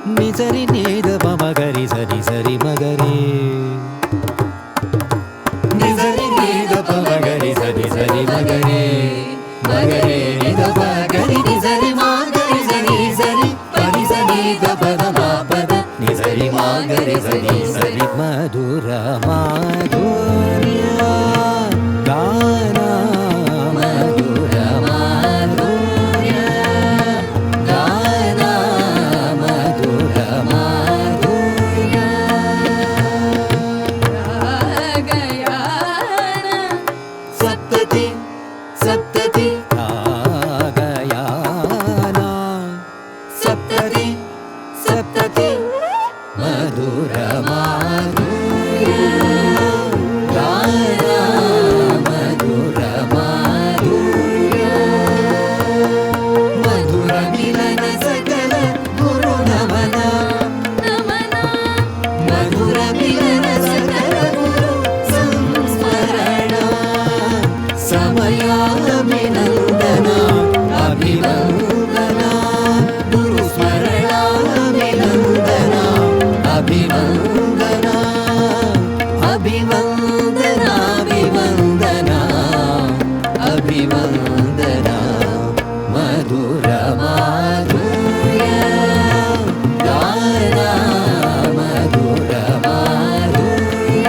ನಿಸರಿ ನೀದ ಮಗರಿ ಸರಿ ಸರಿ ಮಗರಿ ನಿಸರಿ ನೀದ ಮಗರಿ ಸರಿ ಸರಿ ಮಗರಿ ಮಗರಿ ನಿದ ಮಗರಿ ನಿಸರಿ ಮಗರಿ ಸರಿ ಸರಿ ಪರಿ ಸರಿ ದ ಪದ ಪದ ನಿಸರಿ ಮಗರಿ ಸರಿ ಸರಿ ಮಧುರ ಮಾಧುರ್ಯ ಗಾನ ಮಧುರ ಮಾಧುರ್ಯ ಗಾನ ಮಧುರ ಮಾಧುರ್ಯ ರಾಗಯಾನ ಸಪ್ತತಿ ಸಪ್ತತಿ ರಾಗಯಾನ ಸಪ್ತತಿ ಸಪ್ತತಿ ಮಧುರ ಮಾಧುರ್ಯ ಗಾನ ಮಧುರ ಮಾಧುರ್ಯ ಮಧುರ ಮಿಲನ ಸಕಲ ಗುರು ನಮನ ನಮನ ಮಧುರ ಮಿಲನ ಸಕಲ ಗುರು ಸಂಸ್ಮರಣ ಸಮಯಾಭಿನಂದನ ಅಭಿವಂದನ ಗುರು ಸ್ಮರಣಾಭಿನಂದನ ಅಭಿವಂದನ ಅಭಿವಂದನ ಅಭಿವಂದನ ಅಭಿವಂದನ ಮಧುರ ಮಾಧುರ್ಯ ಗಾನ ಮಧುರ ಮಾಧುರ್ಯ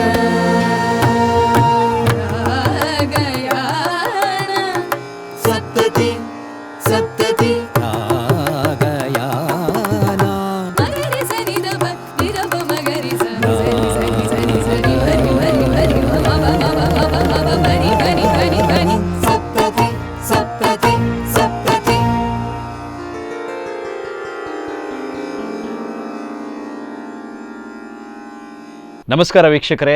ರಾಗಯಾನ ಸಪ್ತತಿ ಸಪ್ತತಿ ರಾಗಯಾನ ಮಗರಿ ಸರಿ ದಬ ನಿರಬ ಮಗರಿ ಸರಿ ಸರಿ ಸರಿ ಸರಿ ಹರಿ ಹರಿ ಹರಿ ಬಬ ಬಬ ಬಬ ಬಬ ಬನಿ ಬನಿ ಬನಿ ಬನಿ ಸಪ್ತತಿ ಸಪ್ತತಿ ಸಪ್ತತಿ ನಮಸ್ಕಾರ ವೀಕ್ಷಕರೇ,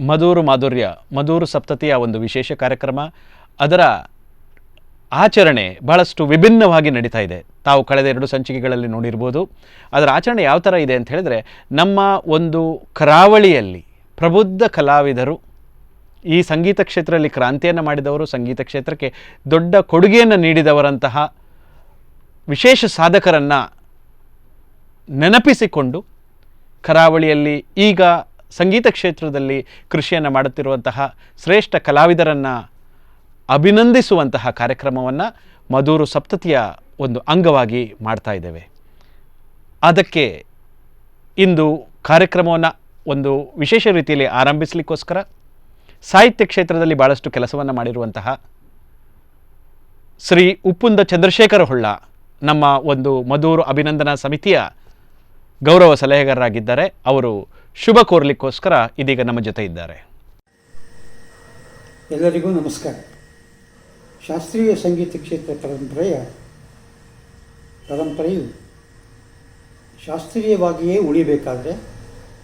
ಮಧುರು ಮಾಧುರ್ಯ ಮಧುರು ಸಪ್ತತಿಯ ಒಂದು ವಿಶೇಷ ಕಾರ್ಯಕ್ರಮ, ಅದರ ಆಚರಣೆ ಬಹಳಷ್ಟು ವಿಭಿನ್ನವಾಗಿ ನಡೀತಾ ಇದೆ. ತಾವು ಕಳೆದ 2 ಸಂಚಿಕೆಗಳಲ್ಲಿ ನೋಡಿರ್ಬೋದು. ಅದರ ಆಚರಣೆ ಯಾವ ಥರ ಇದೆ ಅಂತ ಹೇಳಿದ್ರೆ, ನಮ್ಮ ಒಂದು ಕರಾವಳಿಯಲ್ಲಿ ಪ್ರಬುದ್ಧ ಕಲಾವಿದರು, ಈ ಸಂಗೀತ ಕ್ಷೇತ್ರದಲ್ಲಿ ಕ್ರಾಂತಿಯನ್ನು ಮಾಡಿದವರು, ಸಂಗೀತ ಕ್ಷೇತ್ರಕ್ಕೆ ದೊಡ್ಡ ಕೊಡುಗೆಯನ್ನು ನೀಡಿದವರಂತಹ ವಿಶೇಷ ಸಾಧಕರನ್ನು ನೆನಪಿಸಿಕೊಂಡು ಕರಾವಳಿಯಲ್ಲಿ ಈಗ ಸಂಗೀತ ಕ್ಷೇತ್ರದಲ್ಲಿ ಕೃಷಿಯನ್ನು ಮಾಡುತ್ತಿರುವಂತಹ ಶ್ರೇಷ್ಠ ಕಲಾವಿದರನ್ನು ಅಭಿನಂದಿಸುವಂತಹ ಕಾರ್ಯಕ್ರಮವನ್ನು ಮಧುರು ಸಪ್ತತಿಯ ಒಂದು ಅಂಗವಾಗಿ ಮಾಡ್ತಾ ಇದ್ದೇವೆ. ಅದಕ್ಕೆ ಇಂದು ಕಾರ್ಯಕ್ರಮವನ್ನು ಒಂದು ವಿಶೇಷ ರೀತಿಯಲ್ಲಿ ಆರಂಭಿಸಲಿಕ್ಕೋಸ್ಕರ ಸಾಹಿತ್ಯ ಕ್ಷೇತ್ರದಲ್ಲಿ ಭಾಳಷ್ಟು ಕೆಲಸವನ್ನು ಮಾಡಿರುವಂತಹ ಶ್ರೀ ಉಪ್ಪುಂದ ಚಂದ್ರಶೇಖರ ಹೊಳ್ಳ ನಮ್ಮ ಒಂದು ಮಧುರು ಅಭಿನಂದನಾ ಸಮಿತಿಯ ಗೌರವ ಸಲಹೆಗಾರರಾಗಿದ್ದಾರೆ. ಅವರು ಶುಭ ಕೋರಲಿಕ್ಕೋಸ್ಕರ ಇದೀಗ ನಮ್ಮ ಜೊತೆ ಇದ್ದಾರೆ. ಎಲ್ಲರಿಗೂ ನಮಸ್ಕಾರ. ಶಾಸ್ತ್ರೀಯ ಸಂಗೀತ ಕ್ಷೇತ್ರ ಪರಂಪರೆಯು ಶಾಸ್ತ್ರೀಯವಾಗಿಯೇ ಉಳಿಬೇಕಾದರೆ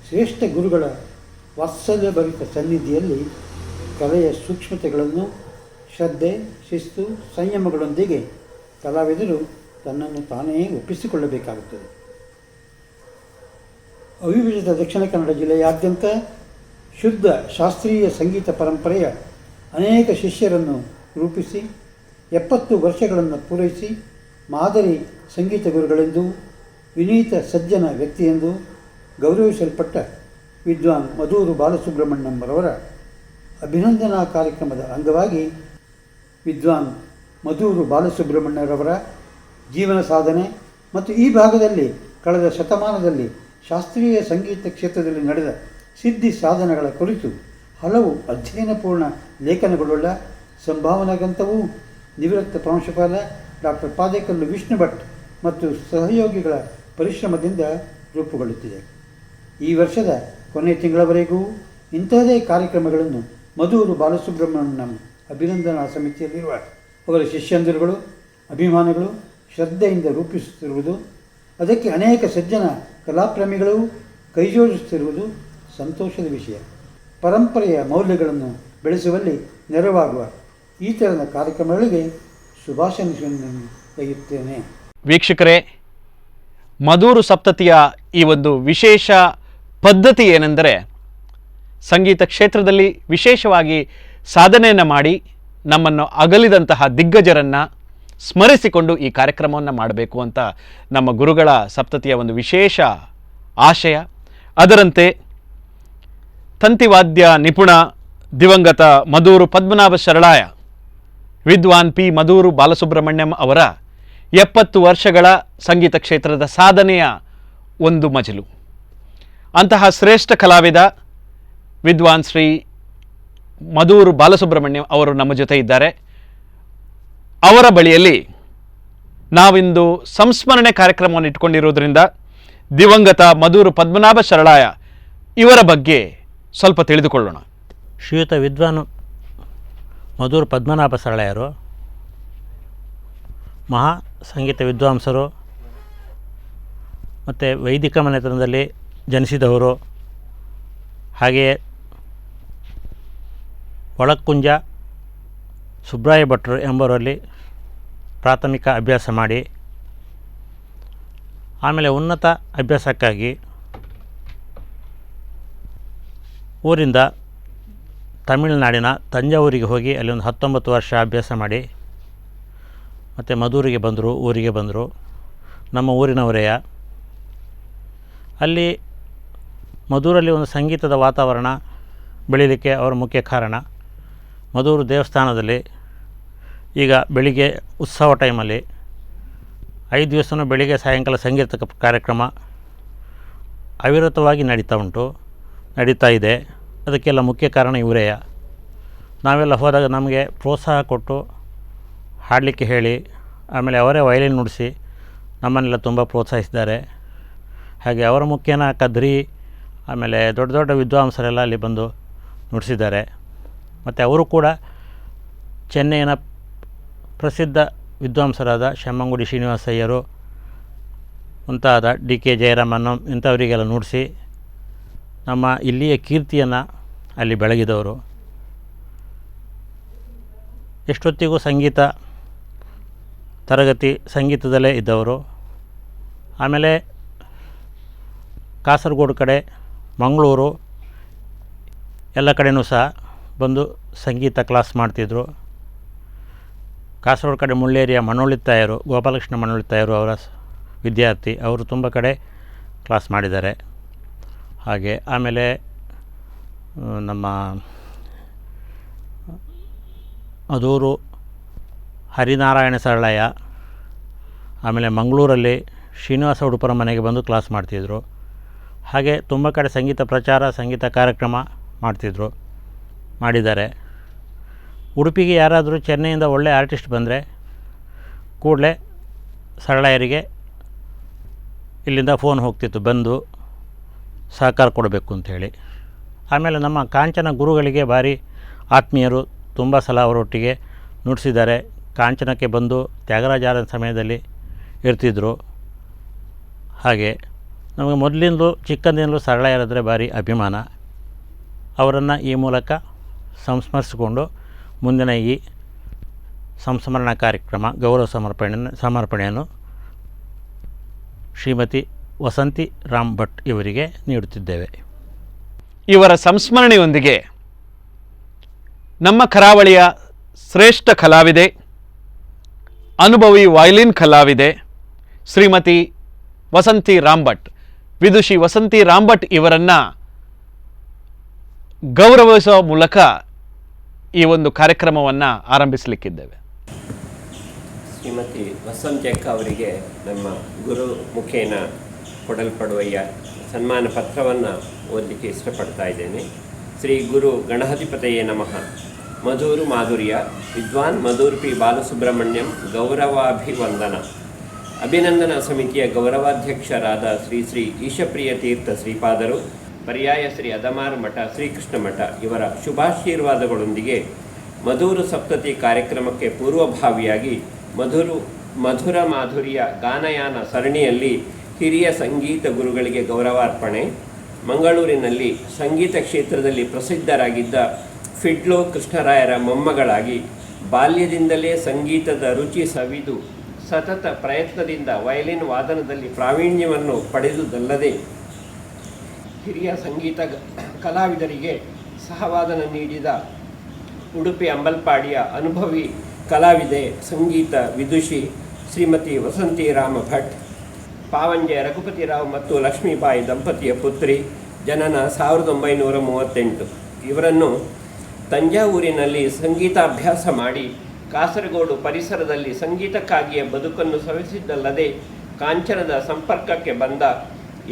ಶ್ರೇಷ್ಠ ಗುರುಗಳ ವಾತ್ಸಲ್ಯಭರಿತ ಸನ್ನಿಧಿಯಲ್ಲಿ ಕಲೆಯ ಸೂಕ್ಷ್ಮತೆಗಳನ್ನು ಶ್ರದ್ಧೆ, ಶಿಸ್ತು, ಸಂಯಮಗಳೊಂದಿಗೆ ಕಲಾವಿದರು ತನ್ನನ್ನು ತಾನೇ ಒಪ್ಪಿಸಿಕೊಳ್ಳಬೇಕಾಗುತ್ತದೆ. ಅವಿಭಜಿತ ದಕ್ಷಿಣ ಕನ್ನಡ ಜಿಲ್ಲೆಯಾದ್ಯಂತ ಶುದ್ಧ ಶಾಸ್ತ್ರೀಯ ಸಂಗೀತ ಪರಂಪರೆಯ ಅನೇಕ ಶಿಷ್ಯರನ್ನು ರೂಪಿಸಿ 70 ವರ್ಷಗಳನ್ನು ಪೂರೈಸಿ ಮಾದರಿ ಸಂಗೀತ ಗುರುಗಳೆಂದು, ವಿನೀತ ಸಜ್ಜನ ವ್ಯಕ್ತಿಯೆಂದು ಗೌರವಿಸಲ್ಪಟ್ಟ ವಿದ್ವಾನ್ ಮಧುರು ಬಾಲಸುಬ್ರಹ್ಮಣ್ಯಂರವರ ಅಭಿನಂದನಾ ಕಾರ್ಯಕ್ರಮದ ಅಂಗವಾಗಿ ವಿದ್ವಾನ್ ಮಧುರು ಬಾಲಸುಬ್ರಹ್ಮಣ್ಯರವರ ಜೀವನ ಸಾಧನೆ ಮತ್ತು ಈ ಭಾಗದಲ್ಲಿ ಕಳೆದ ಶತಮಾನದಲ್ಲಿ ಶಾಸ್ತ್ರೀಯ ಸಂಗೀತ ಕ್ಷೇತ್ರದಲ್ಲಿ ನಡೆದ ಸಿದ್ಧಿ ಸಾಧನೆಗಳ ಕುರಿತು ಹಲವು ಅಧ್ಯಯನಪೂರ್ಣ ಲೇಖನಗಳುಳ್ಳ ಸಂಭಾವನಾ ಗ್ರಂಥವು ನಿವೃತ್ತ ಪ್ರಾಂಶುಪಾಲ ಡಾಕ್ಟರ್ ಪಾದೇಕಲ್ಲು ವಿಷ್ಣು ಭಟ್ ಮತ್ತು ಸಹಯೋಗಿಗಳ ಪರಿಶ್ರಮದಿಂದ ರೂಪುಗೊಳ್ಳುತ್ತಿದೆ. ಈ ವರ್ಷದ ಕೊನೆಯ ತಿಂಗಳವರೆಗೂ ಇಂತಹದೇ ಕಾರ್ಯಕ್ರಮಗಳನ್ನು ಮಧುರು ಬಾಲಸುಬ್ರಹ್ಮಣ್ಯಂ ಅಭಿನಂದನಾ ಸಮಿತಿಯಲ್ಲಿರುವ ಅವರ ಶಿಷ್ಯಂದಿರುಗಳು, ಅಭಿಮಾನಿಗಳು ಶ್ರದ್ಧೆಯಿಂದ ರೂಪಿಸುತ್ತಿರುವುದು, ಅದಕ್ಕೆ ಅನೇಕ ಸಜ್ಜನ ಕಲಾಪ್ರೇಮಿಗಳು ಕೈಜೋಡಿಸುತ್ತಿರುವುದು ಸಂತೋಷದ ವಿಷಯ. ಪರಂಪರೆಯ ಮೌಲ್ಯಗಳನ್ನು ಬೆಳೆಸುವಲ್ಲಿ ನೆರವಾಗುವ ಈ ಥರದ ಕಾರ್ಯಕ್ರಮಗಳಿಗೆ ಶುಭಾಶಯಗಳನ್ನು ತೆಗೆಯುತ್ತೇನೆ. ವೀಕ್ಷಕರೇ, ಮಧುರು ಸಪ್ತತಿಯ ಈ ಒಂದು ವಿಶೇಷ ಪದ್ಧತಿ ಏನೆಂದರೆ, ಸಂಗೀತ ಕ್ಷೇತ್ರದಲ್ಲಿ ವಿಶೇಷವಾಗಿ ಸಾಧನೆಯನ್ನು ಮಾಡಿ ನಮ್ಮನ್ನು ಅಗಲಿದಂತಹ ದಿಗ್ಗಜರನ್ನು ಸ್ಮರಿಸಿಕೊಂಡು ಈ ಕಾರ್ಯಕ್ರಮವನ್ನು ಮಾಡಬೇಕು ಅಂತ ನಮ್ಮ ಗುರುಗಳ ಸಪ್ತತಿಯ ಒಂದು ವಿಶೇಷ ಆಶಯ. ಅದರಂತೆ ತಂತಿವಾದ್ಯ ನಿಪುಣ ದಿವಂಗತ ಮಧೂರು ಪದ್ಮನಾಭ ಶರಳಾಯ ವಿದ್ವಾನ್ ಪಿ ಮಧೂರು ಬಾಲಸುಬ್ರಹ್ಮಣ್ಯಂ ಅವರ 70 ವರ್ಷಗಳ ಸಂಗೀತ ಕ್ಷೇತ್ರದ ಸಾಧನೆಯ ಒಂದು ಮಜಲು. ಅಂತಹ ಶ್ರೇಷ್ಠ ಕಲಾವಿದ ವಿದ್ವಾನ್ ಶ್ರೀ ಮಧೂರು ಬಾಲಸುಬ್ರಹ್ಮಣ್ಯಂ ಅವರು ನಮ್ಮ ಜೊತೆ ಇದ್ದಾರೆ. ಅವರ ಬಳಿಯಲ್ಲಿ ನಾವಿಂದು ಸಂಸ್ಮರಣೆ ಕಾರ್ಯಕ್ರಮವನ್ನು ಇಟ್ಕೊಂಡಿರೋದ್ರಿಂದ ದಿವಂಗತ ಮಧೂರು ಪದ್ಮನಾಭ ಶರಳಾಯ ಇವರ ಬಗ್ಗೆ ಸ್ವಲ್ಪ ತಿಳಿದುಕೊಳ್ಳೋಣ. ಶ್ರೀಯುತ ವಿದ್ವಾನ್ ಮಧೂರು ಪದ್ಮನಾಭ ಶರಳಾಯರು ಮಹಾ ಸಂಗೀತ ವಿದ್ವಾಂಸರು ಮತ್ತು ವೈದಿಕ ಮನೆತನದಲ್ಲಿ ಜನಿಸಿದವರು. ಹಾಗೆಯೇ ಒಳಕ್ಕುಂಜ ಸುಬ್ರಾಯ ಭಟ್ರು ಎಂಬವರಲ್ಲಿ ಪ್ರಾಥಮಿಕ ಅಭ್ಯಾಸ ಮಾಡಿ ಆಮೇಲೆ ಉನ್ನತ ಅಭ್ಯಾಸಕ್ಕಾಗಿ ಊರಿಂದ ತಮಿಳುನಾಡಿನ ತಂಜಾವೂರಿಗೆ ಹೋಗಿ ಅಲ್ಲಿ ಒಂದು 19 ವರ್ಷ ಅಭ್ಯಾಸ ಮಾಡಿ ಮತ್ತು ಮಧೂರಿಗೆ ಬಂದರು, ಊರಿಗೆ ಬಂದರು. ನಮ್ಮ ಊರಿನವರೆಯ ಅಲ್ಲಿ ಮಧೂರಲ್ಲಿ ಒಂದು ಸಂಗೀತದ ವಾತಾವರಣ ಬೆಳೀಲಿಕ್ಕೆ ಅವರ ಮುಖ್ಯ ಕಾರಣ. ಮಧೂರು ದೇವಸ್ಥಾನದಲ್ಲಿ ಈಗ ಬೆಳಿಗ್ಗೆ ಉತ್ಸವ ಟೈಮಲ್ಲಿ 5 ದಿವಸನೂ ಬೆಳಿಗ್ಗೆ ಸಾಯಂಕಾಲ ಸಂಗೀತ ಕಾರ್ಯಕ್ರಮ ಅವಿರತವಾಗಿ ನಡೀತಾ ಇದೆ. ಅದಕ್ಕೆಲ್ಲ ಮುಖ್ಯ ಕಾರಣ ಇವರೇ. ನಾವೆಲ್ಲ ಹೋದಾಗ ನಮಗೆ ಪ್ರೋತ್ಸಾಹ ಕೊಟ್ಟು ಹಾಡಲಿಕ್ಕೆ ಹೇಳಿ ಆಮೇಲೆ ಅವರೇ ವಯಲಿನ್ ನುಡಿಸಿ ನಮ್ಮನ್ನೆಲ್ಲ ತುಂಬ ಪ್ರೋತ್ಸಾಹಿಸಿದ್ದಾರೆ. ಹಾಗೆ ಅವರ ಮುಖ್ಯನ ಕದ್ರಿ ಆಮೇಲೆ ದೊಡ್ಡ ದೊಡ್ಡ ವಿದ್ವಾಂಸರೆಲ್ಲ ಅಲ್ಲಿ ಬಂದು ನುಡಿಸಿದ್ದಾರೆ. ಮತ್ತು ಅವರು ಕೂಡ ಚೆನ್ನೈನ ಪ್ರಸಿದ್ಧ ವಿದ್ವಾಂಸರಾದ ಶಮ್ಮಂಗುಡಿ ಶ್ರೀನಿವಾಸಯ್ಯರು ಮುಂತಾದ ಡಿ ಕೆ ಜಯರಾಮನ್ ಇಂಥವರಿಗೆಲ್ಲ ನುಡಿಸಿ ನಮ್ಮ ಇಲ್ಲಿಯ ಕೀರ್ತಿಯನ್ನು ಅಲ್ಲಿ ಬೆಳಗಿದವರು. ಎಷ್ಟೊತ್ತಿಗೂ ಸಂಗೀತ ತರಗತಿ ಸಂಗೀತದಲ್ಲೇ ಇದ್ದವರು. ಆಮೇಲೆ ಕಾಸರಗೋಡು ಕಡೆ, ಮಂಗಳೂರು ಎಲ್ಲ ಕಡೆಯೂ ಸಹ ಬಂದು ಸಂಗೀತ ಕ್ಲಾಸ್ ಮಾಡ್ತಿದ್ರು. ಕಾಸರಗೋಡು ಕಡೆ ಮುಳ್ಳೇರಿಯ ಮಣ್ಣುಳಿತಾಯರು, ಗೋಪಾಲಕೃಷ್ಣ ಮಣ್ಣುಳಿತಾಯರು ಅವರ ವಿದ್ಯಾರ್ಥಿ, ಅವರು ತುಂಬ ಕಡೆ ಕ್ಲಾಸ್ ಮಾಡಿದ್ದಾರೆ. ಹಾಗೆ ಆಮೇಲೆ ನಮ್ಮ ಮಧೂರು ಹರಿನಾರಾಯಣ ಶರಳಾಯ, ಆಮೇಲೆ ಮಂಗಳೂರಲ್ಲಿ ಶ್ರೀನಿವಾಸ ಉಡುಪರ ಮನೆಗೆ ಬಂದು ಕ್ಲಾಸ್ ಮಾಡ್ತಿದ್ರು. ಹಾಗೆ ತುಂಬ ಕಡೆ ಸಂಗೀತ ಪ್ರಚಾರ, ಸಂಗೀತ ಕಾರ್ಯಕ್ರಮ ಮಾಡಿದ್ದಾರೆ. ಉಡುಪಿಗೆ ಯಾರಾದರೂ ಚೆನ್ನೈಯಿಂದ ಒಳ್ಳೆ ಆರ್ಟಿಸ್ಟ್ ಬಂದರೆ ಕೂಡಲೇ ಶರಳಾಯರಿಗೆ ಇಲ್ಲಿಂದ ಫೋನ್ ಹೋಗ್ತಿತ್ತು, ಬಂದು ಸಹಕಾರ ಕೊಡಬೇಕು ಅಂಥೇಳಿ. ಆಮೇಲೆ ನಮ್ಮ ಕಾಂಚನ ಗುರುಗಳಿಗೆ ಭಾರಿ ಆತ್ಮೀಯರು, ತುಂಬ ಸಲ ಅವರೊಟ್ಟಿಗೆ ನುಡಿಸಿದ್ದಾರೆ. ಕಾಂಚನಕ್ಕೆ ಬಂದು ತ್ಯಾಗರಾಜರ ಸಮಯದಲ್ಲಿ ಇರ್ತಿದ್ದರು. ಹಾಗೆ ನಮಗೆ ಮೊದಲಿಂದಲೂ ಚಿಕ್ಕಂದಿನಲ್ಲೂ ಶರಳಾಯರಾದರೆ ಭಾರಿ ಅಭಿಮಾನ. ಅವರನ್ನು ಈ ಮೂಲಕ ಸಂಸ್ಮರಿಸಿಕೊಂಡು ಮುಂದಿನ ಈ ಸಂಸ್ಮರಣಾ ಕಾರ್ಯಕ್ರಮ ಗೌರವ ಸಮರ್ಪಣೆಯನ್ನು ಶ್ರೀಮತಿ ವಸಂತಿ ರಾಮ್ ಭಟ್ ಇವರಿಗೆ ನೀಡುತ್ತಿದ್ದೇವೆ. ಇವರ ಸಂಸ್ಮರಣೆಯೊಂದಿಗೆ ನಮ್ಮ ಕರಾವಳಿಯ ಶ್ರೇಷ್ಠ ಕಲಾವಿದೆ, ಅನುಭವಿ ವಯಲಿನ್ ಕಲಾವಿದೆ ಶ್ರೀಮತಿ ವಸಂತಿ ರಾಮ್ ಭಟ್, ವಿದುಷಿ ವಸಂತಿ ರಾಮ್ ಭಟ್ ಇವರನ್ನು ಗೌರವಿಸುವ ಮೂಲಕ ಈ ಒಂದು ಕಾರ್ಯಕ್ರಮವನ್ನು ಆರಂಭಿಸಲಿಕ್ಕಿದ್ದೇವೆ. ಶ್ರೀಮತಿ ವಸಂತಿ ಅಕ್ಕ ಅವರಿಗೆ ನಮ್ಮ ಗುರು ಮುಖೇನ ಕೊಡಲ್ಪಡುವ ಸನ್ಮಾನ ಪತ್ರವನ್ನು ಓದಲಿಕ್ಕೆ ಇಷ್ಟಪಡ್ತಾ ಇದ್ದೇನೆ. ಶ್ರೀ ಗುರು ಗಣಾಧಿಪತಯೇ ನಮಃ. ಮಧೂರು ಮಾಧುರ್ಯ ವಿದ್ವಾನ್ ಮಧೂರು ಪಿ ಬಾಲಸುಬ್ರಹ್ಮಣ್ಯಂ ಗೌರವಾಭಿವಂದನ. ಅಭಿನಂದನಾ ಸಮಿತಿಯ ಗೌರವಾಧ್ಯಕ್ಷರಾದ ಶ್ರೀ ಶ್ರೀ ಈಶಪ್ರಿಯ ತೀರ್ಥ ಶ್ರೀಪಾದರು, ಪರ್ಯಾಯ ಶ್ರೀ ಅದಮಾರು ಮಠ, ಶ್ರೀಕೃಷ್ಣ ಮಠ ಇವರ ಶುಭಾಶೀರ್ವಾದಗಳೊಂದಿಗೆ ಮಧೂರು ಸಪ್ತತಿ ಕಾರ್ಯಕ್ರಮಕ್ಕೆ ಪೂರ್ವಭಾವಿಯಾಗಿ ಮಧುರ ಮಾಧುರ್ಯ ಗಾನಯಾನ ಸರಣಿಯಲ್ಲಿ ಹಿರಿಯ ಸಂಗೀತ ಗುರುಗಳಿಗೆ ಗೌರವಾರ್ಪಣೆ. ಮಂಗಳೂರಿನಲ್ಲಿ ಸಂಗೀತ ಕ್ಷೇತ್ರದಲ್ಲಿ ಪ್ರಸಿದ್ಧರಾಗಿದ್ದ ಫಿಡ್ಲೋ ಕೃಷ್ಣರಾಯರ ಮೊಮ್ಮಗಳಾಗಿ ಬಾಲ್ಯದಿಂದಲೇ ಸಂಗೀತದ ರುಚಿ ಸವಿದು ಸತತ ಪ್ರಯತ್ನದಿಂದ ವಯಲಿನ್ ವಾದನದಲ್ಲಿ ಪ್ರಾವೀಣ್ಯವನ್ನು ಪಡೆದುದಲ್ಲದೆ ಹಿರಿಯ ಸಂಗೀತ ಕಲಾವಿದರಿಗೆ ಸಹವಾದನ ನೀಡಿದ ಉಡುಪಿ ಅಂಬಲ್ಪಾಡಿಯ ಅನುಭವಿ ಕಲಾವಿದೆ, ಸಂಗೀತ ವಿದುಷಿ ಶ್ರೀಮತಿ ವಸಂತಿ ರಾಮ ಭಟ್, ಪಾವಂಜೆ ರಘುಪತಿರಾವ್ ಮತ್ತು ಲಕ್ಷ್ಮೀಬಾಯಿ ದಂಪತಿಯ ಪುತ್ರಿ, ಜನನ 1938. ಇವರನ್ನು ತಂಜಾವೂರಿನಲ್ಲಿ ಸಂಗೀತಾಭ್ಯಾಸ ಮಾಡಿ ಕಾಸರಗೋಡು ಪರಿಸರದಲ್ಲಿ ಸಂಗೀತಕ್ಕಾಗಿಯೇ ಬದುಕನ್ನು ಸವೆಸಿದ್ದಲ್ಲದೆ ಕಾಂಚನದ ಸಂಪರ್ಕಕ್ಕೆ ಬಂದ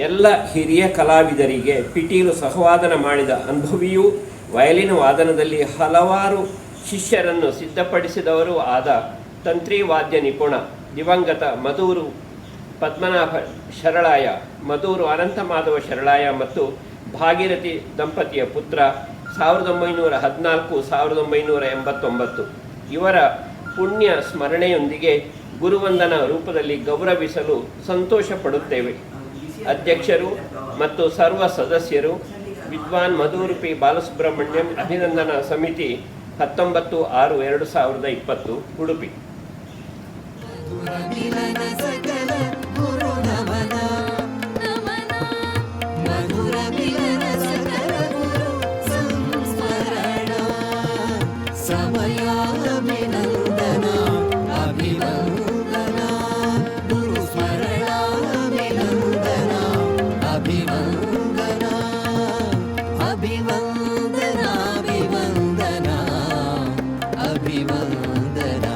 ಎಲ್ಲ ಹಿರಿಯ ಕಲಾವಿದರಿಗೆ ಪಿಟೀಲು ಸಹವಾದನ ಮಾಡಿದ ಅನುಭವಿಯೂ ವಯಲಿನ್ ವಾದನದಲ್ಲಿ ಹಲವಾರು ಶಿಷ್ಯರನ್ನು ಸಿದ್ಧಪಡಿಸಿದವರೂ ಆದ ತಂತ್ರಿ ವಾದ್ಯ ನಿಪುಣ ದಿವಂಗತ ಮಧೂರು ಪದ್ಮನಾಭ ಶರಳಾಯ, ಮಧೂರು ಅನಂತಮಾಧವ ಶರಳಾಯ ಮತ್ತು ಭಾಗೀರಥಿ ದಂಪತಿಯ ಪುತ್ರ 1914-1989. ಇವರ ಪುಣ್ಯ ಸ್ಮರಣೆಯೊಂದಿಗೆ ಗುರುವಂದನ ರೂಪದಲ್ಲಿ ಗೌರವಿಸಲು ಸಂತೋಷ ಪಡುತ್ತೇವೆ. ಅಧ್ಯಕ್ಷರು ಮತ್ತು ಸರ್ವ ಸದಸ್ಯರು ವಿದ್ವಾನ್ ಮಧೂರು ಪಿ ಬಾಲಸುಬ್ರಹ್ಮಣ್ಯಂ ಅಭಿನಂದನಾ ಸಮಿತಿ 19/6/2020 ಉಡುಪಿ. ಮಿಲನ ಸಕಲ ಗುರು ನಮನ ಮಧುರ ಮಿಲನ ಸಕಲ ಗುರು ಸಂಸ್ಮರಣ ಸಮಯಾಭಿನಂದನ ಅಭಿವಂದನ ಗುರು ಸ್ಮರಣಾಭಿನಂದನ ಅಭಿವಂದನ ಅಭಿವಂದನ ಅಭಿವಂದನ ಅಭಿವಂದನ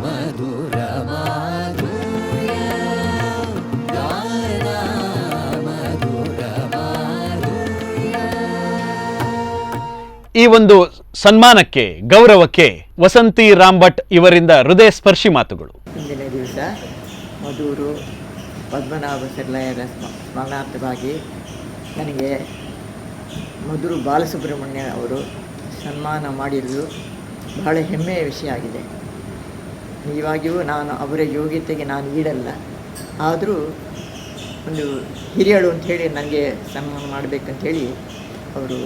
ಮಧುರ ಮಾಧುರ್ಯ ಗಾನ ಮಧುರ ಮಾಧುರ್ಯ. ಈ ಒಂದು ಸನ್ಮಾನಕ್ಕೆ, ಗೌರವಕ್ಕೆ ವಸಂತಿ ರಾಮ್ ಭಟ್ ಇವರಿಂದ ಹೃದಯ ಸ್ಪರ್ಶಿ ಮಾತುಗಳು. ಇಂದಿನ ದಿವಸ ಮಧೂರು ಪದ್ಮನಾಭ ಶರಳಾಯರ ಸ್ಮರಣಾರ್ಥವಾಗಿ ನನಗೆ ಮಧೂರು ಬಾಲಸುಬ್ರಹ್ಮಣ್ಯ ಅವರು ಸನ್ಮಾನ ಮಾಡಿರುವುದು ಬಹಳ ಹೆಮ್ಮೆಯ ವಿಷಯ ಆಗಿದೆ. ನಿಜವಾಗಿಯೂ ನಾನು ಅವರ ಯೋಗ್ಯತೆಗೆ ನಾನು ಈಡಲ್ಲ, ಆದರೂ ಒಂದು ಹಿರಿಯಳು ಅಂಥೇಳಿ ನನಗೆ ಸನ್ಮಾನ ಮಾಡಬೇಕಂಥೇಳಿ ಅವರು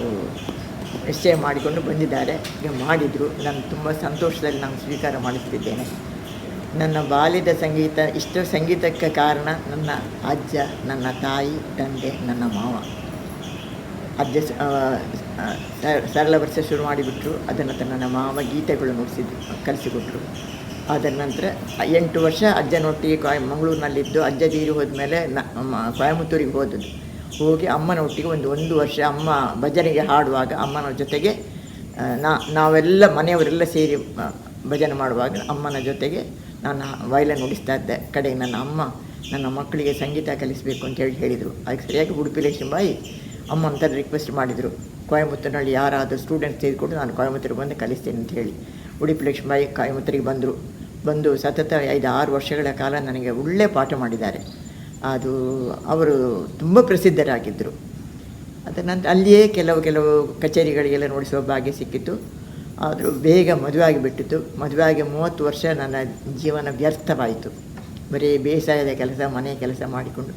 ನಿಶ್ಚಯ ಮಾಡಿಕೊಂಡು ಬಂದಿದ್ದಾರೆ. ಈಗ ಮಾಡಿದರು. ನಾನು ತುಂಬ ಸಂತೋಷದಲ್ಲಿ ನಾನು ಸ್ವೀಕಾರ ಮಾಡುತ್ತಿದ್ದೇನೆ. ನನ್ನ ಬಾಲ್ಯದ ಸಂಗೀತ, ಇಷ್ಟು ಸಂಗೀತಕ್ಕೆ ಕಾರಣ ನನ್ನ ಅಜ್ಜ, ನನ್ನ ತಾಯಿ, ತಂದೆ, ನನ್ನ ಮಾವ. ಅಜ್ಜ ಸರಳ ವರ್ಷ ಶುರು ಮಾಡಿಬಿಟ್ರು. ಅದರ ನಂತರ ನನ್ನ ಮಾವ ಗೀತೆಗಳು ಕಲಿಸಿಕೊಟ್ರು. ಅದರ ನಂತರ 8 ವರ್ಷ ಅಜ್ಜನೊಟ್ಟಿಗೆ ಮಂಗಳೂರಿನಲ್ಲಿದ್ದು, ಅಜ್ಜ ತೀರಿ ಹೋದ್ಮೇಲೆ ಕೊಯಮತ್ತೂರಿಗೆ ಹೋದದ್ದು. ಹೋಗಿ ಅಮ್ಮನೊಟ್ಟಿಗೆ ಒಂದು ವರ್ಷ ಅಮ್ಮ ಭಜನೆಗೆ ಹಾಡುವಾಗ ಅಮ್ಮನ ಜೊತೆಗೆ ನಾವೆಲ್ಲ ಮನೆಯವರೆಲ್ಲ ಸೇರಿ ಭಜನೆ ಮಾಡುವಾಗ ಅಮ್ಮನ ಜೊತೆಗೆ ನಾನು ವಯಲಿನ್ ನುಡಿಸ್ತಾ ಇದ್ದೆ. ಕಡೆಗೆ ನನ್ನ ಅಮ್ಮ ನನ್ನ ಮಕ್ಕಳಿಗೆ ಸಂಗೀತ ಕಲಿಸಬೇಕು ಅಂತೇಳಿ ಹೇಳಿದರು. ಅದಕ್ಕೆ ಸರಿಯಾಗಿ ಉಡುಪಿ ಲಕ್ಷ್ಮೀಬಾಯಿ ಅಮ್ಮ ಅಂತ ರಿಕ್ವೆಸ್ಟ್ ಮಾಡಿದರು. ಕೊಯಮತ್ತೂರಿನಲ್ಲಿ ಯಾರಾದರೂ ಸ್ಟೂಡೆಂಟ್ಸ್ ತೆಗೆದುಕೊಂಡು ನಾನು ಕೊಯಮತ್ತೂರಿಗೆ ಬಂದು ಕಲಿಸ್ತೇನೆ ಅಂತ ಹೇಳಿ ಉಡುಪಿ ಲಕ್ಷ್ಮೀಬಾಯಿ ಕೊಯಮತ್ತೂರಿಗೆ ಬಂದು ಸತತ 5-6 ವರ್ಷಗಳ ಕಾಲ ನನಗೆ ಒಳ್ಳೆಯ ಪಾಠ ಮಾಡಿದ್ದಾರೆ. ಅದು ಅವರು ತುಂಬ ಪ್ರಸಿದ್ಧರಾಗಿದ್ದರು. ಅದರ ನಂತರ ಅಲ್ಲಿಯೇ ಕೆಲವು ಕಚೇರಿಗಳಿಗೆಲ್ಲ ನುಡಿಸುವ ಭಾಗ್ಯ ಸಿಕ್ಕಿತ್ತು. ಆದರೂ ಬೇಗ ಮದುವೆ ಆಗಿಬಿಟ್ಟಿತ್ತು. ಮದುವೆ ಆಗಿ 30 ವರ್ಷ ನನ್ನ ಜೀವನ ವ್ಯರ್ಥವಾಯಿತು. ಬರೀ ಬೇಸಾಯದ ಕೆಲಸ, ಮನೆ ಕೆಲಸ ಮಾಡಿಕೊಂಡು.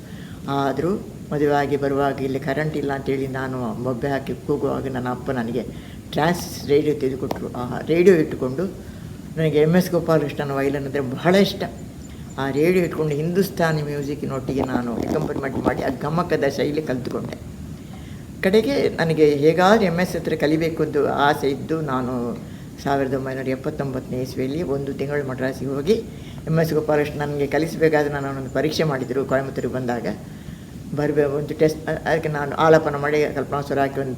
ಆದರೂ ಮದುವೆ ಆಗಿ ಬರುವಾಗ ಇಲ್ಲಿ ಕರೆಂಟ್ ಇಲ್ಲ ಅಂತೇಳಿ ನಾನು ಬೊಬ್ಬೆ ಹಾಕಿ ಕೂಗುವಾಗ ನನ್ನ ಅಪ್ಪ ನನಗೆ ರೇಡಿಯೋ ತೆಗೆದುಕೊಟ್ರು. ಆ ರೇಡಿಯೋ ಇಟ್ಟುಕೊಂಡು ನನಗೆ MS ಗೋಪಾಲಕೃಷ್ಣನ ವಯಲಿನ್ ಅಂದರೆ ಬಹಳ ಇಷ್ಟ. ಆ ರೇಡಿಯೋ ಇಟ್ಕೊಂಡು ಹಿಂದೂಸ್ತಾನಿ ಮ್ಯೂಸಿಕ್ಕಿನೊಟ್ಟಿಗೆ ನಾನು ಅಕಂಪನಿಮೆಂಟ್ ಮಾಡಿ ಆ ಗಮಕದ ಶೈಲಿ ಕಲಿತುಕೊಂಡೆ. ಕಡೆಗೆ ನನಗೆ ಹೇಗಾದರೂ MS ಹತ್ರ ಕಲಿಬೇಕು ಅಂತ ಆಸೆ ಇದ್ದು ನಾನು 1979ನೇ ಇಸ್ವಿಯಲ್ಲಿ 1 ತಿಂಗಳು ಮಡ್ರಾಸಿಗೆ ಹೋಗಿ MS ಗೋಪಾಲಕೃಷ್ಣ ನನಗೆ ಕಲಿಸಬೇಕಾದ್ರೆ ನಾನು ಪರೀಕ್ಷೆ ಮಾಡಿದರು. ಕೊಯಮತ್ತೂರಿಗೆ ಬಂದಾಗ ಒಂದು ಟೆಸ್ಟ್, ಅದಕ್ಕೆ ನಾನು ಆಲಾಪನ ಮಾಡಿ ಕಲ್ಪನಾಸ್ವರ ಹಾಕಿ ಒಂದು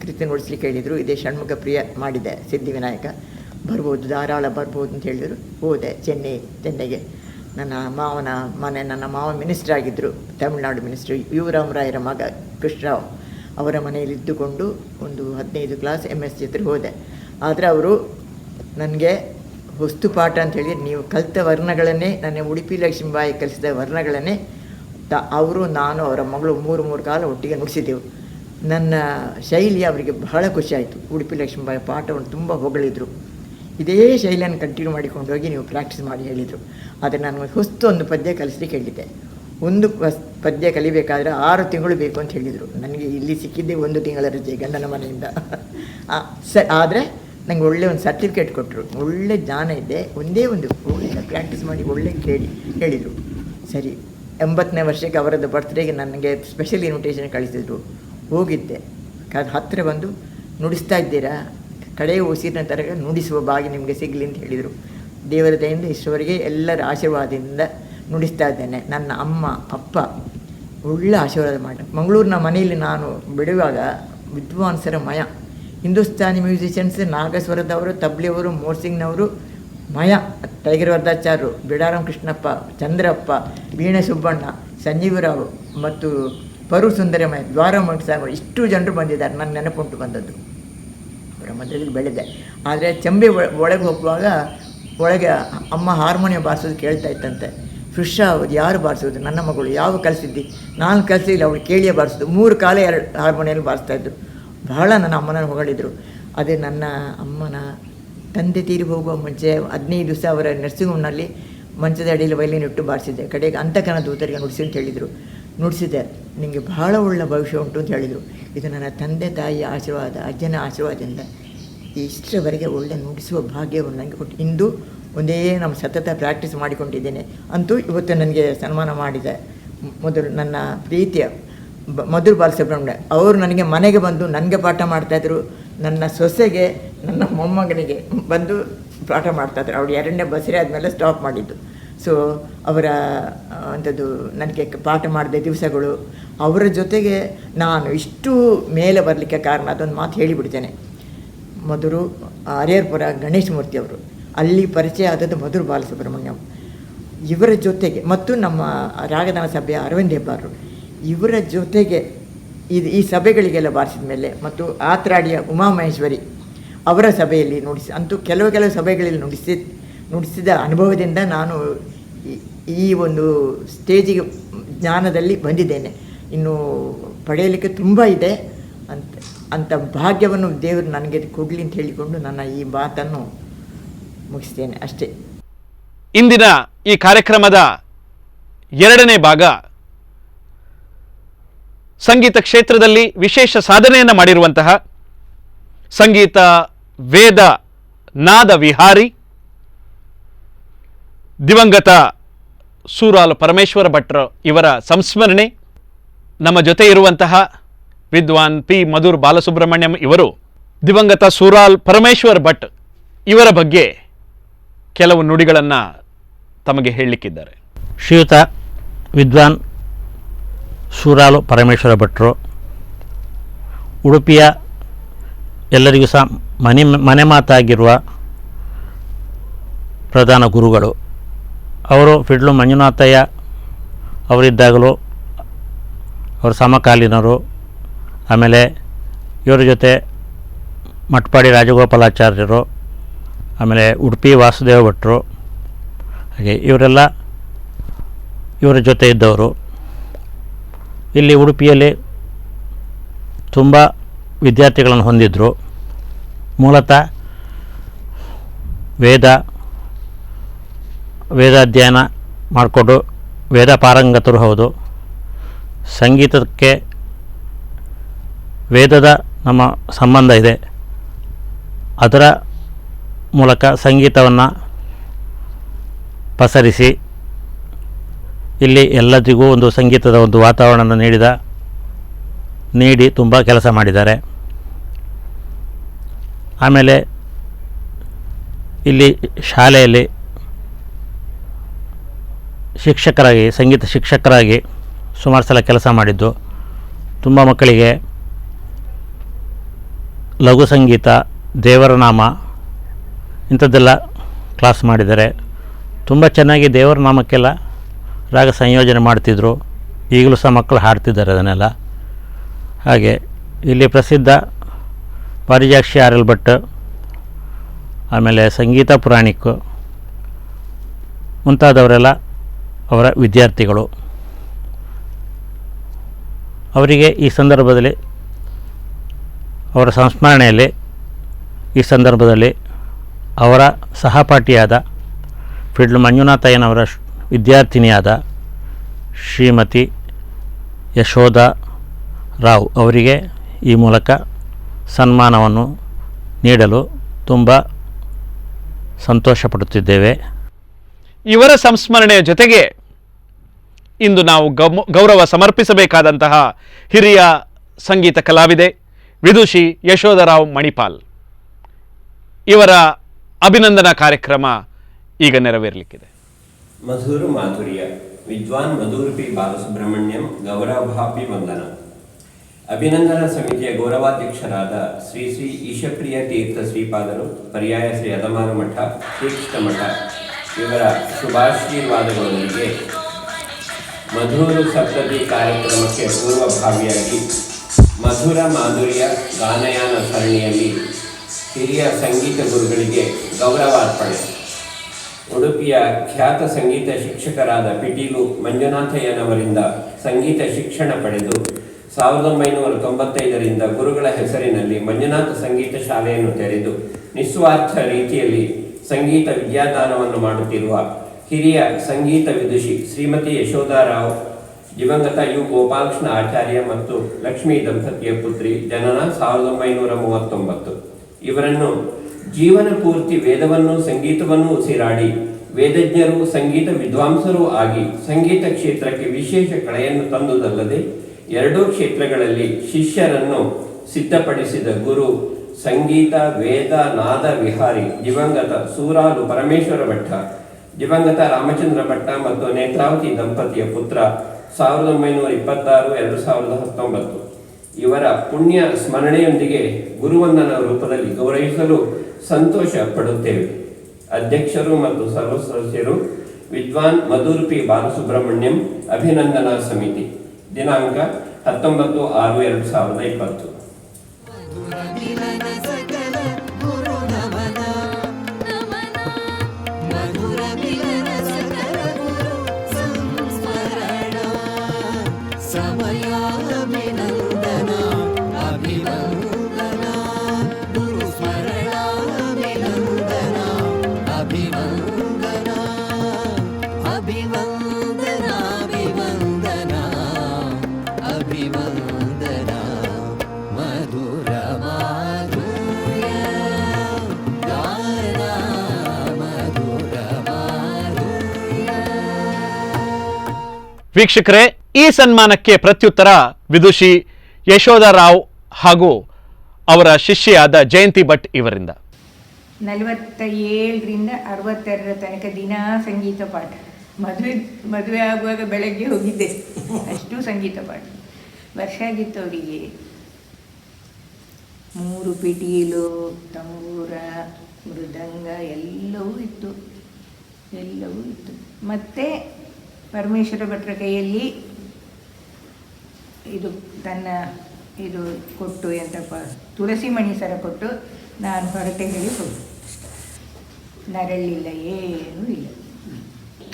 ಕೃತಿ ನುಡಿಸ್ಲಿಕ್ಕೆ ಹೇಳಿದರು. ಇದೇ ಷಣ್ಮುಖ ಪ್ರಿಯ ಮಾಡಿದೆ, ಸಿದ್ಧಿವಿನಾಯಕ. ಬರ್ಬೋದು, ಧಾರಾಳ ಬರ್ಬೋದು ಅಂತ ಹೇಳಿದರು. ಹೋದೆ ಚೆನ್ನೈಗೆ. ನನ್ನ ಮಾವ ಮಿನಿಸ್ಟರ್ ಆಗಿದ್ದರು, ತಮಿಳುನಾಡು ಮಿನಿಸ್ಟ್ರು. ಯು ರಾಮರಾಯರ ಮಗ ಕೃಷ್ಣರಾವ್ ಅವರ ಮನೆಯಲ್ಲಿ ಇದ್ದುಕೊಂಡು ಒಂದು 15 ಕ್ಲಾಸ್ MS ಹತ್ರ ಹೋದೆ. ಆದರೆ ಅವರು ನನಗೆ ಹೊಸ್ತು ಪಾಠ ಅಂಥೇಳಿ ನೀವು ಕಲಿತ ವರ್ಣಗಳನ್ನೇ, ನನ್ನ ಉಡುಪಿ ಲಕ್ಷ್ಮೀಬಾಯಿ ಕಲಿಸಿದ ವರ್ಣಗಳನ್ನೇ ನಾನು ಅವರ ಮಗಳು 3 ಕಾಲ ಒಟ್ಟಿಗೆ ನುಡಿಸಿದ್ದೆವು. ನನ್ನ ಶೈಲಿ ಅವರಿಗೆ ಬಹಳ ಖುಷಿಯಾಯಿತು. ಉಡುಪಿ ಲಕ್ಷ್ಮೀಬಾಯಿ ಪಾಠವನ್ನು ತುಂಬ ಹೊಗಳಿದರು. ಇದೇ ಶೈಲಿಯನ್ನು ಕಂಟಿನ್ಯೂ ಮಾಡಿಕೊಂಡು ಹೋಗಿ ನೀವು ಪ್ರಾಕ್ಟೀಸ್ ಮಾಡಿ ಹೇಳಿದರು. ಆದರೆ ನಾನು ಒಂದು ಪದ್ಯ ಕಲಿಸ್ಲಿಕ್ಕೆ ಹೇಳಿದ್ದೆ. ಒಂದು ಪದ್ಯ ಕಲಿಬೇಕಾದ್ರೆ 6 ತಿಂಗಳು ಬೇಕು ಅಂತ ಹೇಳಿದರು. ನನಗೆ ಇಲ್ಲಿ ಸಿಕ್ಕಿದ್ದೆ 1 ತಿಂಗಳ ರಜೆ ಗಂಡನ ಮನೆಯಿಂದ. ಆದರೆ ನನಗೆ ಒಳ್ಳೆಯ ಒಂದು ಸರ್ಟಿಫಿಕೇಟ್ ಕೊಟ್ಟರು. ಒಳ್ಳೆ ಜ್ಞಾನ ಇದೆ, ಒಂದೇ ಒಂದು ಒಳ್ಳೆ ಪ್ರಾಕ್ಟೀಸ್ ಮಾಡಿ ಒಳ್ಳೆ ಹೇಳಿದರು. ಸರಿ, 80ನೇ ವರ್ಷಕ್ಕೆ ಅವರದ್ದು ಬರ್ತ್ಡೇಗೆ ನನಗೆ ಸ್ಪೆಷಲ್ ಇನ್ವಿಟೇಷನ್ ಕಳಿಸಿದ್ರು. ಹೋಗಿದ್ದೆ. ಹತ್ತಿರ ಬಂದು ನುಡಿಸ್ತಾ ಇದ್ದೀರಾ, ಕಡೆಯ ಉಸಿರಿನ ಥರ ನುಡಿಸುವ ಭಾಗ್ಯ ನಿಮಗೆ ಸಿಗಲಿ ಅಂತ ಹೇಳಿದರು. ದೇವರ ದಯೆಯಿಂದ ಇಷ್ಟವರೆಗೆ ಎಲ್ಲರ ಆಶೀರ್ವಾದದಿಂದ ನುಡಿಸ್ತಾ ಇದ್ದೇನೆ. ನನ್ನ ಅಮ್ಮ ಅಪ್ಪ ಒಳ್ಳೆ ಆಶೀರ್ವಾದ ಮಾಡಿ. ಮಂಗಳೂರಿನ ಮನೆಯಲ್ಲಿ ನಾನು ಬಿಡುವಾಗ ವಿದ್ವಾಂಸರ ಮಯ, ಹಿಂದೂಸ್ತಾನಿ ಮ್ಯೂಸಿಷಿಯನ್ಸ್, ನಾಗಸ್ವರದವರು, ತಬ್ಲಿಯವರು, ಮೋರ್ಸಿಂಗ್ನವರು ಮಯ, ಟೈಗರ್ ವರ್ಧಾಚಾರ್ಯರು, ಬಿಡಾರಾಮ್ ಕೃಷ್ಣಪ್ಪ, ಚಂದ್ರಪ್ಪ, ವೀಣೆ ಸುಬ್ಬಣ್ಣ, ಸಂಜೀವರಾವ್ ಮತ್ತು ಪರು ಸುಂದರಮಯ, ದ್ವಾರಮಂಗ, ಇಷ್ಟು ಜನರು ಬಂದಿದ್ದಾರೆ. ನನ್ನ ನೆನಪುಂಟು ಬಂದದ್ದು. ಅವರ ಮಧ್ಯದಲ್ಲಿ ಬೆಳೆದೆ. ಆದರೆ ಚೆಂಬೆ ಒಳಗೆ ಹೋಗುವಾಗ ಒಳಗೆ ಅಮ್ಮ ಹಾರ್ಮೋನಿಯಂ ಬಾರಿಸೋದು ಕೇಳ್ತಾ ಇತ್ತಂತೆ. ಫೃಷಾ ಅದು ಯಾರು ಬಾರಿಸೋದು? ನನ್ನ ಮಗಳು. ಯಾವ ಕಲಿಸಿದ್ದಿ? ನಾನು ಕಲಿಸಿಲ್ಲ, ಅವಳು ಕೇಳಿಯೇ ಬಾರಿಸೋದು. 3 ಕಾಲ 2 ಹಾರ್ಮೋನಿಯಲ್ಲಿ ಬಾರಿಸ್ತಾಯಿದ್ರು. ಬಹಳ ನನ್ನ ಅಮ್ಮನ ಹೊಗಳಿದ್ರು. ಅದೇ ನನ್ನ ಅಮ್ಮನ ತಂದೆ ತೀರಿ ಹೋಗುವ ಮುಂಚೆ 15 ದಿವಸ ಅವರ ನರ್ಸಿಂಗ್ ಹೋಮ್ನಲ್ಲಿ ಮಂಚದ ಅಡಿಯಲ್ಲಿ ವೈಲಿನ್ ಇಟ್ಟು ಬಾರಿಸಿದ್ದೆ. ಕಡೆಗೆ ಅಂತಕನ ದೂತರಿಗೆ ನುಡಿಸಿ ಅಂತ ಹೇಳಿದರು. ನುಡಿಸಿದೆ. ನಿಮಗೆ ಬಹಳ ಒಳ್ಳೆಯ ಭವಿಷ್ಯ ಉಂಟು ಅಂತ ಹೇಳಿದರು. ಇದು ನನ್ನ ತಂದೆ ತಾಯಿಯ ಆಶೀರ್ವಾದ, ಅಜ್ಜನ ಆಶೀರ್ವಾದದಿಂದ ಇಷ್ಟರವರೆಗೆ ಒಳ್ಳೆ ನುಡಿಸುವ ಭಾಗ್ಯವನ್ನು ನನಗೆ ಕೊಟ್ಟು ಇಂದು ಒಂದೇ ನಮ್ಮ ಸತತ ಪ್ರಾಕ್ಟೀಸ್ ಮಾಡಿಕೊಂಡಿದ್ದೇನೆ. ಅಂತೂ ಇವತ್ತು ನನಗೆ ಸನ್ಮಾನ ಮಾಡಿದೆ ಮೊದಲು ನನ್ನ ಪ್ರೀತಿಯ ಮಧುರ್ ಬಾಲಸುಬ್ರಹ್ಮಣ್ಯ ಅವರು ನನಗೆ ಮನೆಗೆ ಬಂದು ನನಗೆ ಪಾಠ ಮಾಡ್ತಾಯಿದ್ರು. ನನ್ನ ಸೊಸೆಗೆ, ನನ್ನ ಮೊಮ್ಮಗನಿಗೆ ಬಂದು ಪಾಠ ಮಾಡ್ತಾಯಿದ್ರು. ಅವಳು 2ನೇ ಬಸರೆ ಆದಮೇಲೆ ಸ್ಟಾಪ್ ಮಾಡಿದ್ದು. ಸೊ ಅವರ ಅಂಥದ್ದು ನನಗೆ ಪಾಠ ಮಾಡಿದ ದಿವಸಗಳು, ಅವರ ಜೊತೆಗೆ ನಾನು ಇಷ್ಟು ಮೇಲೆ ಬರಲಿಕ್ಕೆ ಕಾರಣ ಅದೊಂದು ಮಾತು ಹೇಳಿಬಿಡ್ತೇನೆ. ಮಧುರು ಹರಿಹರಪುರ ಗಣೇಶ ಮೂರ್ತಿ ಅವರು, ಅಲ್ಲಿ ಪರಿಚಯ ಆದದ್ದು ಮಧುರ್ ಬಾಲಸುಬ್ರಹ್ಮಣ್ಯಂ ಇವರ ಜೊತೆಗೆ, ಮತ್ತು ನಮ್ಮ ರಾಗದಾನ ಸಭೆಯ ಅರವಿಂದ್ ಹೆಬ್ಬಾರರು ಇವರ ಜೊತೆಗೆ ಈ ಸಭೆಗಳಿಗೆಲ್ಲ ಬಾರಿಸಿದ ಮೇಲೆ, ಮತ್ತು ಆತ್ರಾಡಿಯ ಉಮಾಮಹೇಶ್ವರಿ ಅವರ ಸಭೆಯಲ್ಲಿ ಅಂತೂ ಕೆಲವು ಸಭೆಗಳಲ್ಲಿ ನುಡಿಸಿದ ಅನುಭವದಿಂದ ನಾನು ಈ ಒಂದು ಸ್ಟೇಜಿಗೆ ಜ್ಞಾನದಲ್ಲಿ ಬಂದಿದ್ದೇನೆ. ಇನ್ನು ಪಡೆಯಲಿಕ್ಕೆ ತುಂಬ ಇದೆ ಅಂತ ಭಾಗ್ಯವನ್ನು ದೇವರು ನನಗೆ ಕೊಡಲಿ ಅಂತ ಹೇಳಿಕೊಂಡು ನನ್ನ ಈ ಮಾತನ್ನು ಮುಗಿಸ್ತೇನೆ ಅಷ್ಟೇ. ಇಂದಿನ ಈ ಕಾರ್ಯಕ್ರಮದ 2ನೇ ಭಾಗ ಸಂಗೀತ ಕ್ಷೇತ್ರದಲ್ಲಿ ವಿಶೇಷ ಸಾಧನೆಯನ್ನು ಮಾಡಿರುವಂತಹ ಸಂಗೀತ ವೇದ ನಾದ ವಿಹಾರಿ ದಿವಂಗತ ಸೂರಾಲು ಪರಮೇಶ್ವರ ಭಟ್ರು ಇವರ ಸಂಸ್ಮರಣೆ. ನಮ್ಮ ಜೊತೆ ಇರುವಂತಹ ವಿದ್ವಾನ್ ಪಿ ಮಧುರ್ ಬಾಲಸುಬ್ರಹ್ಮಣ್ಯಂ ಇವರು ದಿವಂಗತ ಸೂರಾಲ್ ಪರಮೇಶ್ವರ್ ಭಟ್ ಇವರ ಬಗ್ಗೆ ಕೆಲವು ನುಡಿಗಳನ್ನು ತಮಗೆ ಹೇಳಲಿಕ್ಕಿದ್ದಾರೆ. ಶ್ರೀಯುತ ವಿದ್ವಾನ್ ಸೂರಾಲು ಪರಮೇಶ್ವರ ಭಟ್ರು ಉಡುಪಿಯ ಎಲ್ಲರಿಗೂ ಸಹ ಮನೆ ಮಾತಾಗಿರುವ ಪ್ರಧಾನ ಗುರುಗಳು. ಅವರು ಫಿಡ್ಲು ಮಂಜುನಾಥಯ್ಯ ಅವರಿದ್ದಾಗಲೂ ಅವರ ಸಮಕಾಲೀನರು. ಆಮೇಲೆ ಇವರ ಜೊತೆ ಮಟ್ಪಾಡಿ ರಾಜಗೋಪಾಲಾಚಾರ್ಯರು, ಆಮೇಲೆ ಉಡುಪಿ ವಾಸುದೇವ ಭಟ್ರು, ಹಾಗೆ ಇವರೆಲ್ಲ ಇವರ ಜೊತೆ ಇದ್ದವರು. ಇಲ್ಲಿ ಉಡುಪಿಯಲ್ಲಿ ತುಂಬ ವಿದ್ಯಾರ್ಥಿಗಳನ್ನು ಹೊಂದಿದ್ದರು. ಮೂಲತಃ ವೇದಾಧ್ಯಯನ ಮಾಡಿಕೊಂಡು ವೇದ ಪಾರಂಗತರು ಹೌದು. ಸಂಗೀತಕ್ಕೆ ವೇದದ ನಮ್ಮ ಸಂಬಂಧ ಇದೆ. ಅದರ ಮೂಲಕ ಸಂಗೀತವನ್ನು ಪಸರಿಸಿ ಇಲ್ಲಿ ಎಲ್ಲರಿಗೂ ಒಂದು ಸಂಗೀತದ ಒಂದು ವಾತಾವರಣ ನೀಡಿ ತುಂಬ ಕೆಲಸ ಮಾಡಿದ್ದಾರೆ. ಆಮೇಲೆ ಇಲ್ಲಿ ಶಾಲೆಯಲ್ಲಿ ಸಂಗೀತ ಶಿಕ್ಷಕರಾಗಿ ಸುಮಾರು ಸಲ ಕೆಲಸ ಮಾಡಿದ್ದು. ತುಂಬ ಮಕ್ಕಳಿಗೆ ಲಘು ಸಂಗೀತ, ದೇವರ ನಾಮ ಇಂಥದ್ದೆಲ್ಲ ಕ್ಲಾಸ್ ಮಾಡಿದ್ದಾರೆ. ತುಂಬ ಚೆನ್ನಾಗಿ ದೇವರ ನಾಮಕ್ಕೆಲ್ಲ ರಾಗ ಸಂಯೋಜನೆ ಮಾಡ್ತಿದ್ರು. ಈಗಲೂ ಸಹ ಮಕ್ಕಳು ಹಾಡ್ತಿದ್ದಾರೆ ಅದನ್ನೆಲ್ಲ. ಹಾಗೆ ಇಲ್ಲಿ ಪ್ರಸಿದ್ಧ ಪಾರಿಜಾಕ್ಷಿ ಆರ್.ಎಲ್. ಭಟ್, ಆಮೇಲೆ ಸಂಗೀತ ಪುರಾಣಿಕ್ ಮುಂತಾದವರೆಲ್ಲ ಅವರ ವಿದ್ಯಾರ್ಥಿಗಳು. ಅವರಿಗೆ ಈ ಸಂದರ್ಭದಲ್ಲಿ ಅವರ ಸಂಸ್ಮರಣೆಯಲ್ಲಿ ಈ ಸಂದರ್ಭದಲ್ಲಿ ಅವರ ಸಹಪಾಠಿಯಾದ ಫಿಡ್ಲು ಮಂಜುನಾಥಯ್ಯನವರ ವಿದ್ಯಾರ್ಥಿನಿಯಾದ ಶ್ರೀಮತಿ ಯಶೋಧ ರಾವ್ ಅವರಿಗೆ ಈ ಮೂಲಕ ಸನ್ಮಾನವನ್ನು ನೀಡಲು ತುಂಬ ಸಂತೋಷಪಡುತ್ತಿದ್ದೇವೆ. ಇವರ ಸಂಸ್ಮರಣೆಯ ಜೊತೆಗೆ ಇಂದು ನಾವು ಗೌರವ ಸಮರ್ಪಿಸಬೇಕಾದಂತಹ ಹಿರಿಯ ಸಂಗೀತ ಕಲಾವಿದೆ ವಿದುಷಿ ಯಶೋಧರಾವ್ ಮಣಿಪಾಲ್ ಇವರ ಅಭಿನಂದನಾ ಕಾರ್ಯಕ್ರಮ ಈಗ ನೆರವೇರಲಿಕ್ಕಿದೆ. ಮಧುರ ಮಾಧುರ್ಯ ವಿದ್ವಾನ್ ಮಧುರ್ ಪಿ ಬಾಲಸುಬ್ರಹ್ಮಣ್ಯಂ ಗೌರವಾಭಿ ವಂದನ. ಅಭಿನಂದನಾ ಸಮಿತಿಯ ಗೌರವಾಧ್ಯಕ್ಷರಾದ ಶ್ರೀ ಶ್ರೀ ಈಶಪ್ರಿಯ ತೀರ್ಥ ಶ್ರೀಪಾದರು, ಪರ್ಯಾಯ ಶ್ರೀ ಅದಮಾರು ಮಠ, ಶ್ರೀಕೃಷ್ಣ ಮಠ ಇವರ ಶುಭಾಶೀರ್ವಾದಗಳೊಂದಿಗೆ ಮಧುರು ಸಪ್ತತಿ ಕಾರ್ಯಕ್ರಮಕ್ಕೆ ಪೂರ್ವಭಾವಿಯಾಗಿ ಮಧುರ ಮಾಧುರ್ಯ ಗಾನಯಾನ ಸರಣಿಯಲ್ಲಿ ಹಿರಿಯ ಸಂಗೀತ ಗುರುಗಳಿಗೆ ಗೌರವಾರ್ಪಣೆ. ಉಡುಪಿಯ ಖ್ಯಾತ ಸಂಗೀತ ಶಿಕ್ಷಕರಾದ ಪಿಟೀಲು ಮಂಜುನಾಥಯ್ಯನವರಿಂದ ಸಂಗೀತ ಶಿಕ್ಷಣ ಪಡೆದು 1995ರಿಂದ ಗುರುಗಳ ಹೆಸರಿನಲ್ಲಿ ಮಂಜುನಾಥ ಸಂಗೀತ ಶಾಲೆಯನ್ನು ತೆರೆದು ನಿಸ್ವಾರ್ಥ ರೀತಿಯಲ್ಲಿ ಸಂಗೀತ ವಿದ್ಯಾದಾನವನ್ನು ಮಾಡುತ್ತಿರುವ ಹಿರಿಯ ಸಂಗೀತ ವಿದುಷಿ ಶ್ರೀಮತಿ ಯಶೋಧಾರಾವ್, ದಿವಂಗತ ಯು ಗೋಪಾಲಕೃಷ್ಣ ಆಚಾರ್ಯ ಮತ್ತು ಲಕ್ಷ್ಮೀ ದಂಪತಿಯ ಪುತ್ರಿ, ಜನನ 1939. ಇವರನ್ನು ಜೀವನ ಪೂರ್ತಿ ವೇದವನ್ನು ಸಂಗೀತವನ್ನು ಉಸಿರಾಡಿ ವೇದಜ್ಞರು, ಸಂಗೀತ ವಿದ್ವಾಂಸರೂ ಆಗಿ ಸಂಗೀತ ಕ್ಷೇತ್ರಕ್ಕೆ ವಿಶೇಷ ಕಳೆಯನ್ನು ತಂದುದಲ್ಲದೆ ಎರಡೂ ಕ್ಷೇತ್ರಗಳಲ್ಲಿ ಶಿಷ್ಯರನ್ನು ಸಿದ್ಧಪಡಿಸಿದ ಗುರು, ಸಂಗೀತ ವೇದ ನಾದ ವಿಹಾರಿ ದಿವಂಗತ ಸೂರಾಲು ಪರಮೇಶ್ವರ ಭಟ್ಟ, ದಿವಂಗತ ರಾಮಚಂದ್ರ ಭಟ್ಟ ಮತ್ತು ನೇತ್ರಾವತಿ ದಂಪತಿಯ ಪುತ್ರ 1926-2019 ಇವರ ಪುಣ್ಯ ಸ್ಮರಣೆಯೊಂದಿಗೆ ಗುರುವಂದನ ರೂಪದಲ್ಲಿ ಗೌರವಿಸಲು ಸಂತೋಷ ಪಡುತ್ತೇವೆ. ಅಧ್ಯಕ್ಷರು ಮತ್ತು ಸರ್ವ ಸದಸ್ಯರು ವಿದ್ವಾನ್ ಮಧುರ್ ಪಿ ಬಾಲಸುಬ್ರಹ್ಮಣ್ಯಂ ಅಭಿನಂದನಾ ಸಮಿತಿ. ದಿನಾಂಕ 19/6/2020. ಮಧುರ ಮಿಲನ ಸಕಲ ಗುರು ನಮನ, ಮಧುರ ಮಿಲನ ಸಕಲ ಗುರು ಸಂಸ್ಮರಣ, ಸಮಯಾಭಿನಂದನ ಅಭಿವಂದನ, ಗುರು ಸ್ಮರಣಾಭಿನಂದನ ಅಭಿವಂದನ, ಅಭಿವಂದನ ಅಭಿವಂದನ ಅಭಿವಂದನ. ಮಧುರ ಮಾಧುರ್ಯ ಗಾನ, ಮಧುರ ಮಾಧುರ್ಯ. ವೀಕ್ಷಕರೇ, ಈ ಸನ್ಮಾನಕ್ಕೆ ಪ್ರತ್ಯುತ್ತರ ವಿದುಷಿ ಯಶೋಧರಾವ್ ಹಾಗೂ ಅವರ ಶಿಷ್ಯೆಯಾದ ಜಯಂತಿ ಭಟ್ ಇವರಿಂದ. 47ರಿಂದ 62 ತನಕ ದಿನ ಸಂಗೀತ ಪಾಠ. ಮದುವೆ ಆಗುವಾಗ ಬೆಳಗ್ಗೆ ಹೋಗಿದ್ದೆ, ಅಷ್ಟು ಸಂಗೀತ ಪಾಠ. ವರ್ಷ ಆಗಿತ್ತು ಅವರಿಗೆ. 3 ಪಿಟೀಲು, ತಂಬೂರ, ಮೃದಂಗ ಎಲ್ಲವೂ ಇತ್ತು. ಮತ್ತು ಪರಮೇಶ್ವರ ಭಟ್ರ ಕೈಯಲ್ಲಿ ಇದು ಕೊಟ್ಟು ಎಂತಪ್ಪ ತುಳಸಿ ಮಣಿ ಸರ ಕೊಟ್ಟು ನಾನು ಹೊರಟೆ ಹೇಳಿ ಹೋಗಿ. ನರಳಿಲ್ಲ, ಏನೂ ಇಲ್ಲ.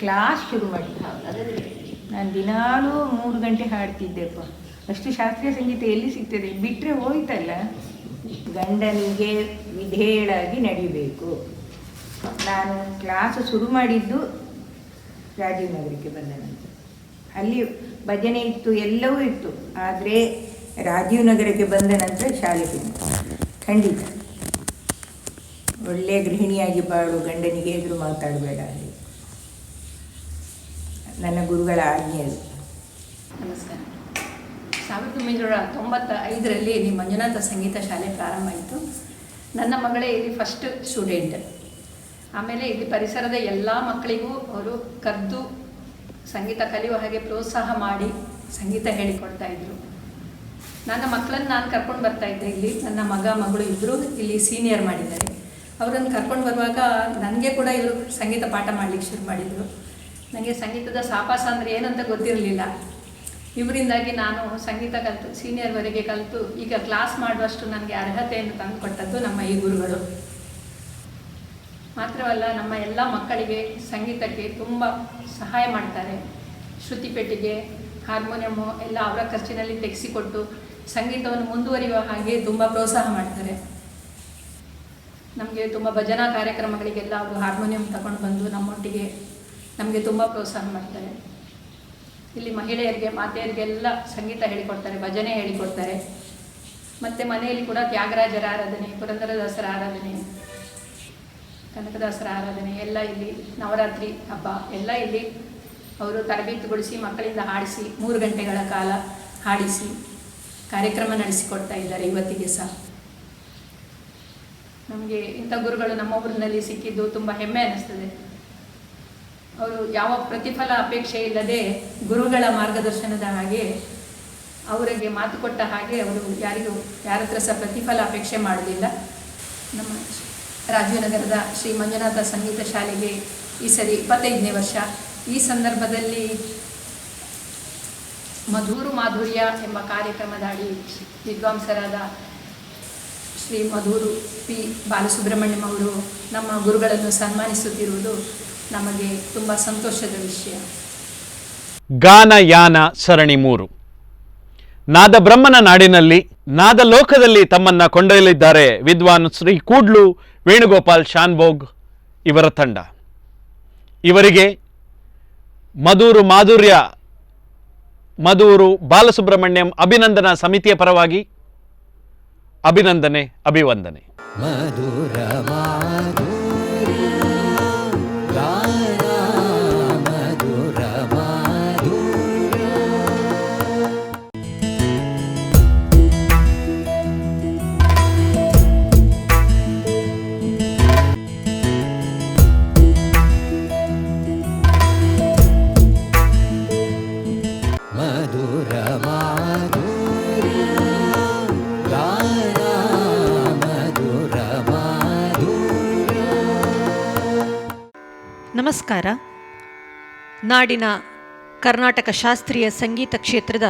ಕ್ಲಾಸ್ ಶುರು ಮಾಡಿದ್ದೆ. ನಾನು ದಿನಾಲೂ 3 ಗಂಟೆ ಹಾಡ್ತಿದ್ದೆಪ್ಪ. ಅಷ್ಟು ಶಾಸ್ತ್ರೀಯ ಸಂಗೀತ ಎಲ್ಲಿ ಸಿಗ್ತದೆ? ಬಿಟ್ಟರೆ ಹೋಯ್ತಲ್ಲ. ಗಂಡನಿಗೆ ವಿಧೇಯಳಾಗಿ ನಡಿಬೇಕು. ನಾನು ಕ್ಲಾಸ್ ಶುರು ಮಾಡಿದ್ದು ರಾಜೀವ್ ನಗರಕ್ಕೆ ಬಂದ ನಂತರ. ಅಲ್ಲಿ ಭಜನೆ ಇತ್ತು, ಎಲ್ಲವೂ ಇತ್ತು. ಆದರೆ ರಾಜೀವ್ ನಗರಕ್ಕೆ ಬಂದ ನಂತರ ಶಾಲೆ ಖಂಡಿತ ಒಳ್ಳೆಯ ಗೃಹಿಣಿಯಾಗಿ ಬಾಳು, ಗಂಡನಿಗೆ ಎದುರು ಮಾತಾಡಬೇಡ ಅಲ್ಲಿ. ನನ್ನ ಗುರುಗಳ ಆಜ್ಞೆ ಅದು. ನಮಸ್ಕಾರ. 1995ರಲ್ಲಿ ಇಲ್ಲಿ ಮಂಜುನಾಥ ಸಂಗೀತ ಶಾಲೆ ಪ್ರಾರಂಭ ಆಯಿತು. ನನ್ನ ಮಗಳೇ ಇಲ್ಲಿ ಫಸ್ಟ್ ಸ್ಟೂಡೆಂಟ್. ಆಮೇಲೆ ಇಲ್ಲಿ ಪರಿಸರದ ಎಲ್ಲ ಮಕ್ಕಳಿಗೂ ಅವರು ಕರೆದು ಸಂಗೀತ ಕಲಿಯುವ ಹಾಗೆ ಪ್ರೋತ್ಸಾಹ ಮಾಡಿ ಸಂಗೀತ ಹೇಳಿಕೊಡ್ತಾಯಿದ್ರು. ನನ್ನ ಮಕ್ಕಳನ್ನು ನಾನು ಕರ್ಕೊಂಡು ಬರ್ತಾಯಿದ್ದೆ. ಇಲ್ಲಿ ನನ್ನ ಮಗಳು ಇಬ್ಬರು ಇಲ್ಲಿ ಸೀನಿಯರ್ ಮಾಡಿದ್ದಾರೆ. ಅವರನ್ನು ಕರ್ಕೊಂಡು ಬರುವಾಗ ನನಗೆ ಕೂಡ ಇವರು ಸಂಗೀತ ಪಾಠ ಮಾಡಲಿಕ್ಕೆ ಶುರು ಮಾಡಿದರು. ನನಗೆ ಸಂಗೀತದ ಸಾಪಾಸ ಅಂದರೆ ಏನಂತ ಗೊತ್ತಿರಲಿಲ್ಲ. ಇವರಿಂದಾಗಿ ನಾನು ಸಂಗೀತ ಕಲಿತು ಸೀನಿಯರ್ವರೆಗೆ ಕಲಿತು ಈಗ ಕ್ಲಾಸ್ ಮಾಡುವಷ್ಟು ನನಗೆ ಅರ್ಹತೆಯನ್ನು ತಂದುಕೊಟ್ಟದ್ದು ನಮ್ಮ ಈ ಗುರುಗಳು. ಮಾತ್ರವಲ್ಲ, ನಮ್ಮ ಎಲ್ಲ ಮಕ್ಕಳಿಗೆ ಸಂಗೀತಕ್ಕೆ ತುಂಬ ಸಹಾಯ ಮಾಡ್ತಾರೆ. ಶ್ರುತಿ ಪೆಟ್ಟಿಗೆ, ಹಾರ್ಮೋನಿಯಮ್ಮು ಎಲ್ಲ ಅವರ ಖರ್ಚಿನಲ್ಲಿ ತೆಗೆಸಿಕೊಟ್ಟು ಸಂಗೀತವನ್ನು ಮುಂದುವರಿಯುವ ಹಾಗೆ ತುಂಬ ಪ್ರೋತ್ಸಾಹ ಮಾಡ್ತಾರೆ. ನಮಗೆ ತುಂಬ ಭಜನಾ ಕಾರ್ಯಕ್ರಮಗಳಿಗೆಲ್ಲ ಅವರು ಹಾರ್ಮೋನಿಯಂ ತಗೊಂಡು ಬಂದು ನಮ್ಮೊಟ್ಟಿಗೆ ನಮಗೆ ತುಂಬ ಪ್ರೋತ್ಸಾಹ ಮಾಡ್ತಾರೆ. ಇಲ್ಲಿ ಮಹಿಳೆಯರಿಗೆ, ಮಾತೆಯರಿಗೆಲ್ಲ ಸಂಗೀತ ಹೇಳಿಕೊಡ್ತಾರೆ, ಭಜನೆ ಹೇಳಿಕೊಡ್ತಾರೆ. ಮತ್ತು ಮನೆಯಲ್ಲಿ ಕೂಡ ತ್ಯಾಗರಾಜರ ಆರಾಧನೆ, ಪುರಂದರದಾಸರ ಆರಾಧನೆ, ಕನಕದಾಸರ ಆರಾಧನೆ ಎಲ್ಲ ಇಲ್ಲಿ, ನವರಾತ್ರಿ ಹಬ್ಬ ಎಲ್ಲ ಇಲ್ಲಿ ಅವರು ತರಬೇತುಗೊಳಿಸಿ ಮಕ್ಕಳಿಂದ ಹಾಡಿಸಿ 3 ಗಂಟೆಗಳ ಕಾಲ ಹಾಡಿಸಿ ಕಾರ್ಯಕ್ರಮ ನಡೆಸಿಕೊಡ್ತಾ ಇದ್ದಾರೆ ಇವತ್ತಿಗೆ ಸಹ. ನಮಗೆ ಇಂಥ ಗುರುಗಳು ನಮ್ಮ ಊರಿನಲ್ಲಿ ಸಿಕ್ಕಿದ್ದು ತುಂಬ ಹೆಮ್ಮೆ ಅನ್ನಿಸ್ತದೆ. ಅವರು ಯಾವ ಪ್ರತಿಫಲ ಅಪೇಕ್ಷೆ ಇಲ್ಲದೆ ಗುರುಗಳ ಮಾರ್ಗದರ್ಶನದ ಹಾಗೆ ಅವರಿಗೆ ಮಾತು ಕೊಟ್ಟ ಹಾಗೆ ಅವರು ಯಾರ ಹತ್ರ ಸಹ ಪ್ರತಿಫಲ ಅಪೇಕ್ಷೆ ಮಾಡೋದಿಲ್ಲ. ನಮ್ಮ ರಾಜೀವ್ನಗರದ ಶ್ರೀ ಮಂಜುನಾಥ ಸಂಗೀತ ಶಾಲೆಗೆ ಈ ಸರಿ 25ನೇ ವರ್ಷ. ಈ ಸಂದರ್ಭದಲ್ಲಿ ಮಧುರು ಮಾಧುರ್ಯ ಎಂಬ ಕಾರ್ಯಕ್ರಮದ ಅಡಿ ವಿದ್ವಾಂಸರಾದ ಶ್ರೀ ಮಧುರು ಪಿ ಬಾಲಸುಬ್ರಹ್ಮಣ್ಯಂ ಅವರು ನಮ್ಮ ಗುರುಗಳನ್ನು ಸನ್ಮಾನಿಸುತ್ತಿರುವುದು ನಮಗೆ ತುಂಬ ಸಂತೋಷದ ವಿಷಯ. ಗಾನಯಾನ ಸರಣಿ 3. ನಾದ ಬ್ರಹ್ಮನ ನಾಡಿನಲ್ಲಿ ನಾದ ಲೋಕದಲ್ಲಿ ತಮ್ಮನ್ನ ಕೊಂಡೊಯ್ಯಲಿದ್ದಾರೆ ವಿದ್ವಾನ್ ಶ್ರೀ ಕೂಡ್ಲು ವೇಣುಗೋಪಾಲ್ ಶಾನ್ಭೋಗ್ ಇವರ ತಂಡ. ಇವರಿಗೆ ಮಧುರು ಮಾಧುರ್ಯ ಮಧುರು ಬಾಲಸುಬ್ರಹ್ಮಣ್ಯಂ ಅಭಿನಂದನಾ ಸಮಿತಿಯ ಪರವಾಗಿ ಅಭಿನಂದನೆ, ಅಭಿವಂದನೆ. ಮಧುರ ಮಾಧುರ್ಯ ಗಾನ ಮಧುರ ಮಾಧುರ್ಯ. ಮಧುರ ಮಾಧುರ್ಯ ಗಾನ ಮಧುರ ಮಾಧುರ್ಯ. ನಮಸ್ಕಾರ. ನಾಡಿನ ಕರ್ನಾಟಕ ಶಾಸ್ತ್ರೀಯ ಸಂಗೀತ ಕ್ಷೇತ್ರದ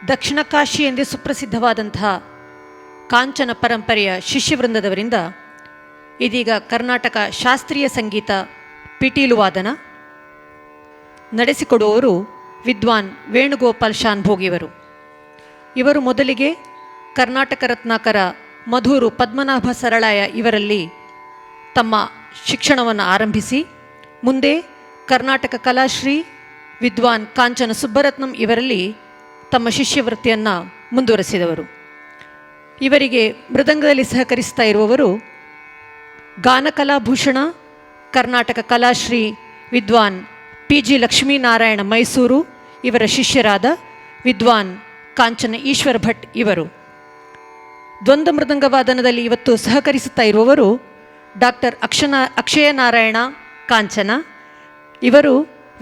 ದಕ್ಷಿಣ ಕಾಶಿ ಎಂದೇ ಸುಪ್ರಸಿದ್ಧವಾದಂತಹ ಕಾಂಚನ ಪರಂಪರೆಯ ಶಿಷ್ಯವೃಂದದವರಿಂದ ಇದೀಗ ಕರ್ನಾಟಕ ಶಾಸ್ತ್ರೀಯ ಸಂಗೀತ ಪಿಟೀಲು ವಾದನ ನಡೆಸಿಕೊಡುವವರು ವಿದ್ವಾನ್ ವೇಣುಗೋಪಾಲ್ ಶಾನ್ಭೋಗ್ ಇವರು. ಇವರು ಮೊದಲಿಗೆ ಕರ್ನಾಟಕ ರತ್ನಾಕರ ಮಧುರು ಪದ್ಮನಾಭ ಸರಳಾಯ ಇವರಲ್ಲಿ ತಮ್ಮ ಶಿಕ್ಷಣವನ್ನು ಆರಂಭಿಸಿ ಮುಂದೆ ಕರ್ನಾಟಕ ಕಲಾಶ್ರೀ ವಿದ್ವಾನ್ ಕಾಂಚನ ಸುಬ್ಬರತ್ನಂ ಇವರಲ್ಲಿ ತಮ್ಮ ಶಿಷ್ಯವೃತ್ತಿಯನ್ನು ಮುಂದುವರೆಸಿದವರು. ಇವರಿಗೆ ಮೃದಂಗದಲ್ಲಿ ಸಹಕರಿಸ್ತಾ ಇರುವವರು ಗಾನಕಲಾಭೂಷಣ ಕರ್ನಾಟಕ ಕಲಾಶ್ರೀ ವಿದ್ವಾನ್ PG ಲಕ್ಷ್ಮೀನಾರಾಯಣ ಮೈಸೂರು ಇವರ ಶಿಷ್ಯರಾದ ವಿದ್ವಾನ್ ಕಾಂಚನ ಈಶ್ವರ ಭಟ್ ಇವರು. ದ್ವಂದ್ವ ಮೃದಂಗವಾದನದಲ್ಲಿ ಇವತ್ತು ಸಹಕರಿಸುತ್ತಾ ಇರುವವರು ಡಾಕ್ಟರ್ ಅಕ್ಷಯನಾರಾಯಣ ಕಾಂಚನ ಇವರು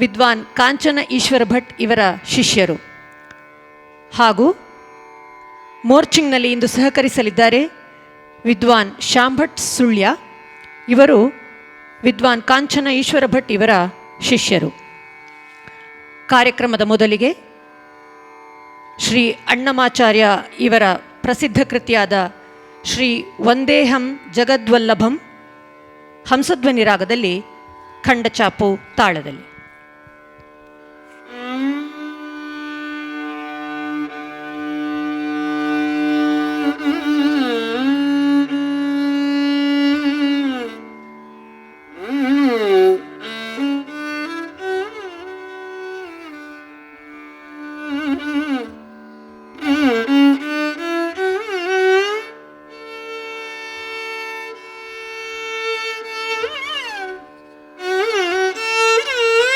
ವಿದ್ವಾನ್ ಕಾಂಚನ ಈಶ್ವರ ಭಟ್ ಇವರ ಶಿಷ್ಯರು. ಹಾಗೂ ಮೋರ್ಚಿಂಗ್ನಲ್ಲಿ ಇಂದು ಸಹಕರಿಸಲಿದ್ದಾರೆ ವಿದ್ವಾನ್ ಶ್ಯಾಂಭಟ್ ಸುಳ್ಯ ಇವರು ವಿದ್ವಾನ್ ಕಾಂಚನ ಈಶ್ವರ ಭಟ್ ಇವರ ಶಿಷ್ಯರು. ಕಾರ್ಯಕ್ರಮದ ಮೊದಲಿಗೆ ಶ್ರೀ ಅಣ್ಣಮಾಚಾರ್ಯ ಇವರ ಪ್ರಸಿದ್ಧ ಕೃತಿಯಾದ ಶ್ರೀ ವಂದೇಹಂ ಜಗದ್ವಲ್ಲಭಂ ಹಂಸಧ್ವನಿ ರಾಗದಲ್ಲಿ ಖಂಡಚಾಪು ತಾಳದಲ್ಲಿ. Mm-hmm.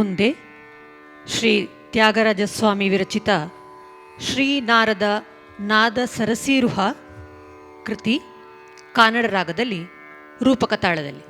ಮುಂದೆ ಶ್ರೀ ತ್ಯಾಗರಾಜ ಸ್ವಾಮಿ ವಿರಚಿತ ಶ್ರೀ ನಾರದ ನಾದ ಸರಸೀರುಹ ಕೃತಿ ಕನ್ನಡ ರಾಗದಲ್ಲಿ ರೂಪಕ ತಾಳದಲ್ಲಿ.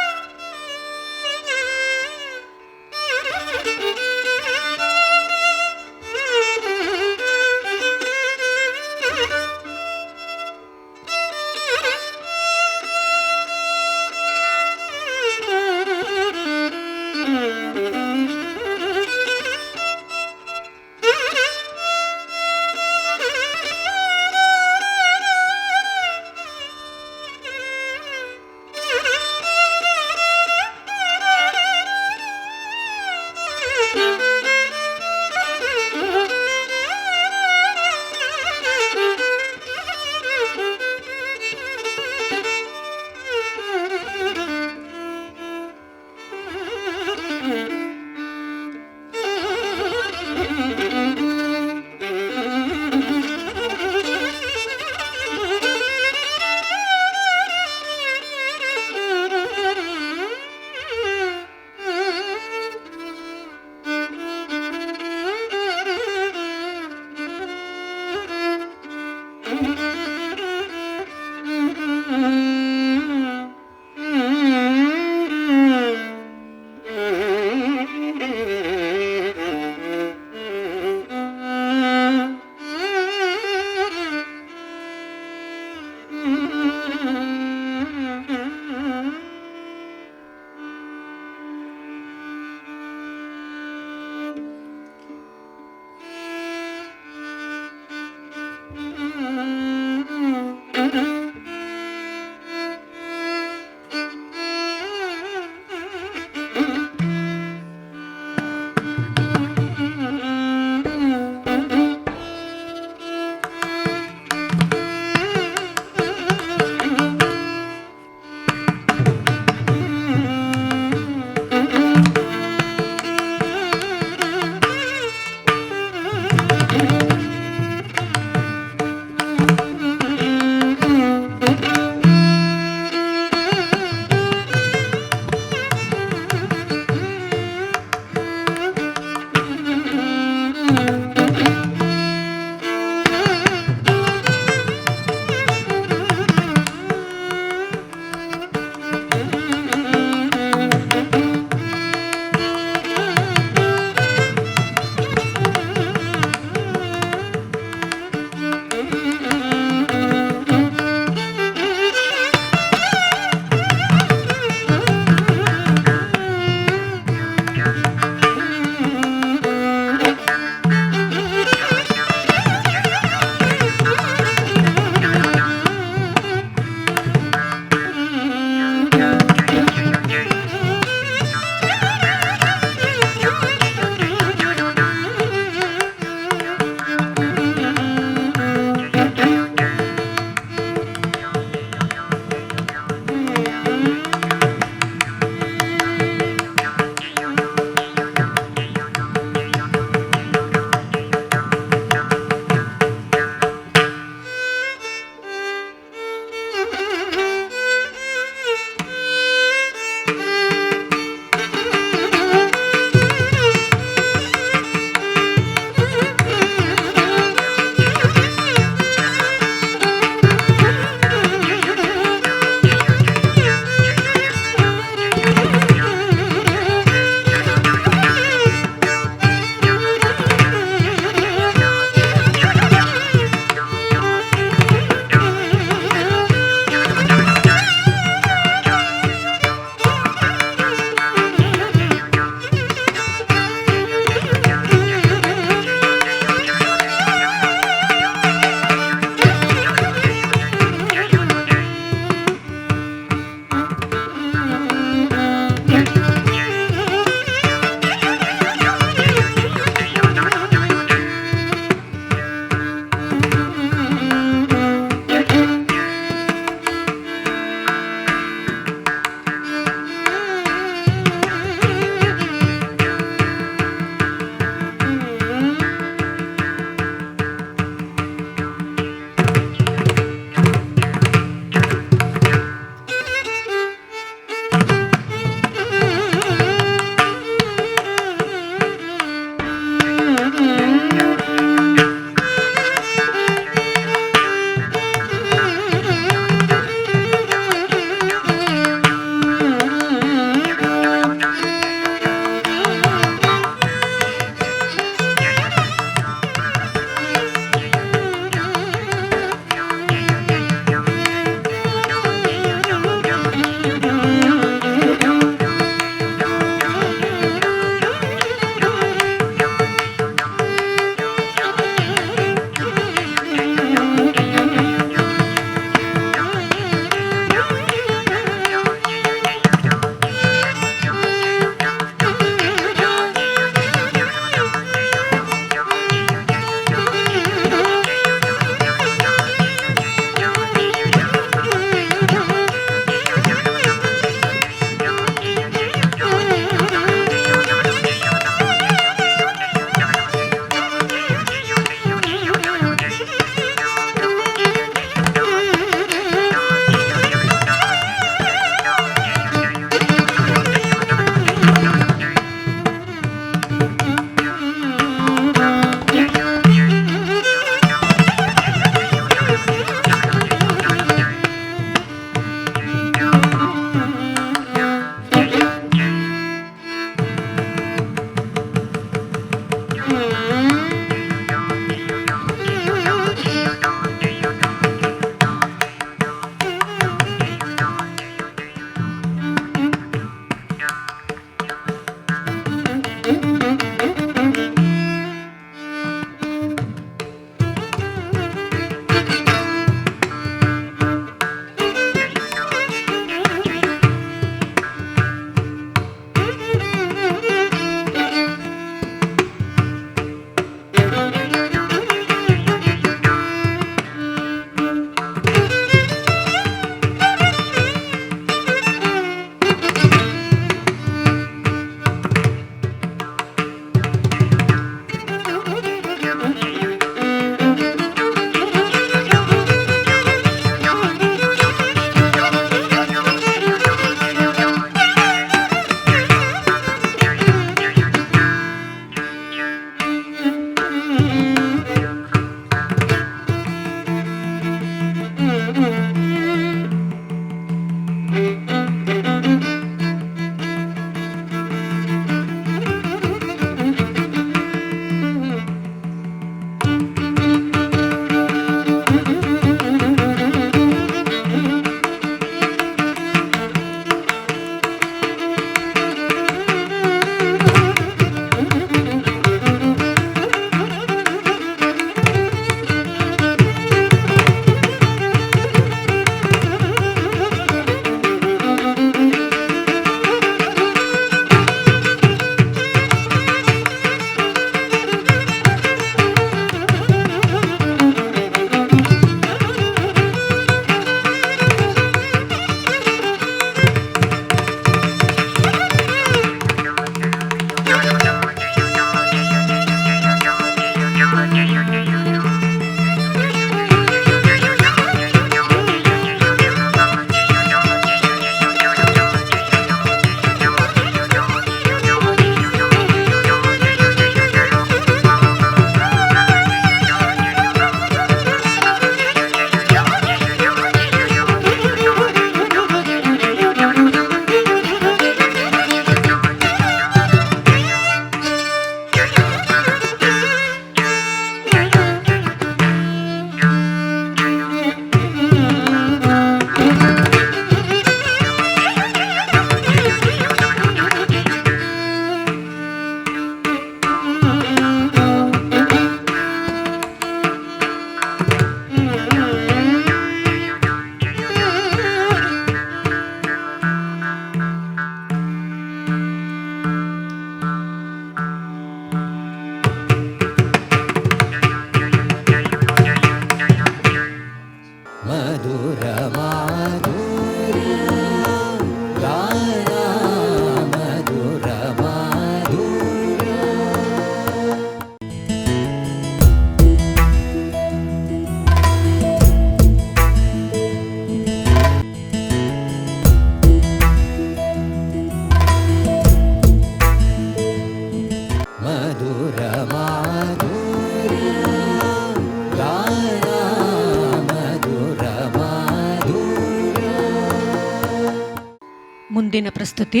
ಮುಂದಿನ ಪ್ರಸ್ತುತಿ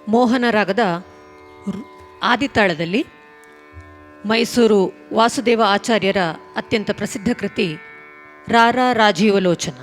ಮೋಹನ ರಾಗದ ಆದಿತಾಳದಲ್ಲಿ ಮೈಸೂರು ವಾಸುದೇವ ಆಚಾರ್ಯರ ಅತ್ಯಂತ ಪ್ರಸಿದ್ಧ ಕೃತಿ ರಾರಾ ರಾಜೀವಲೋಚನ.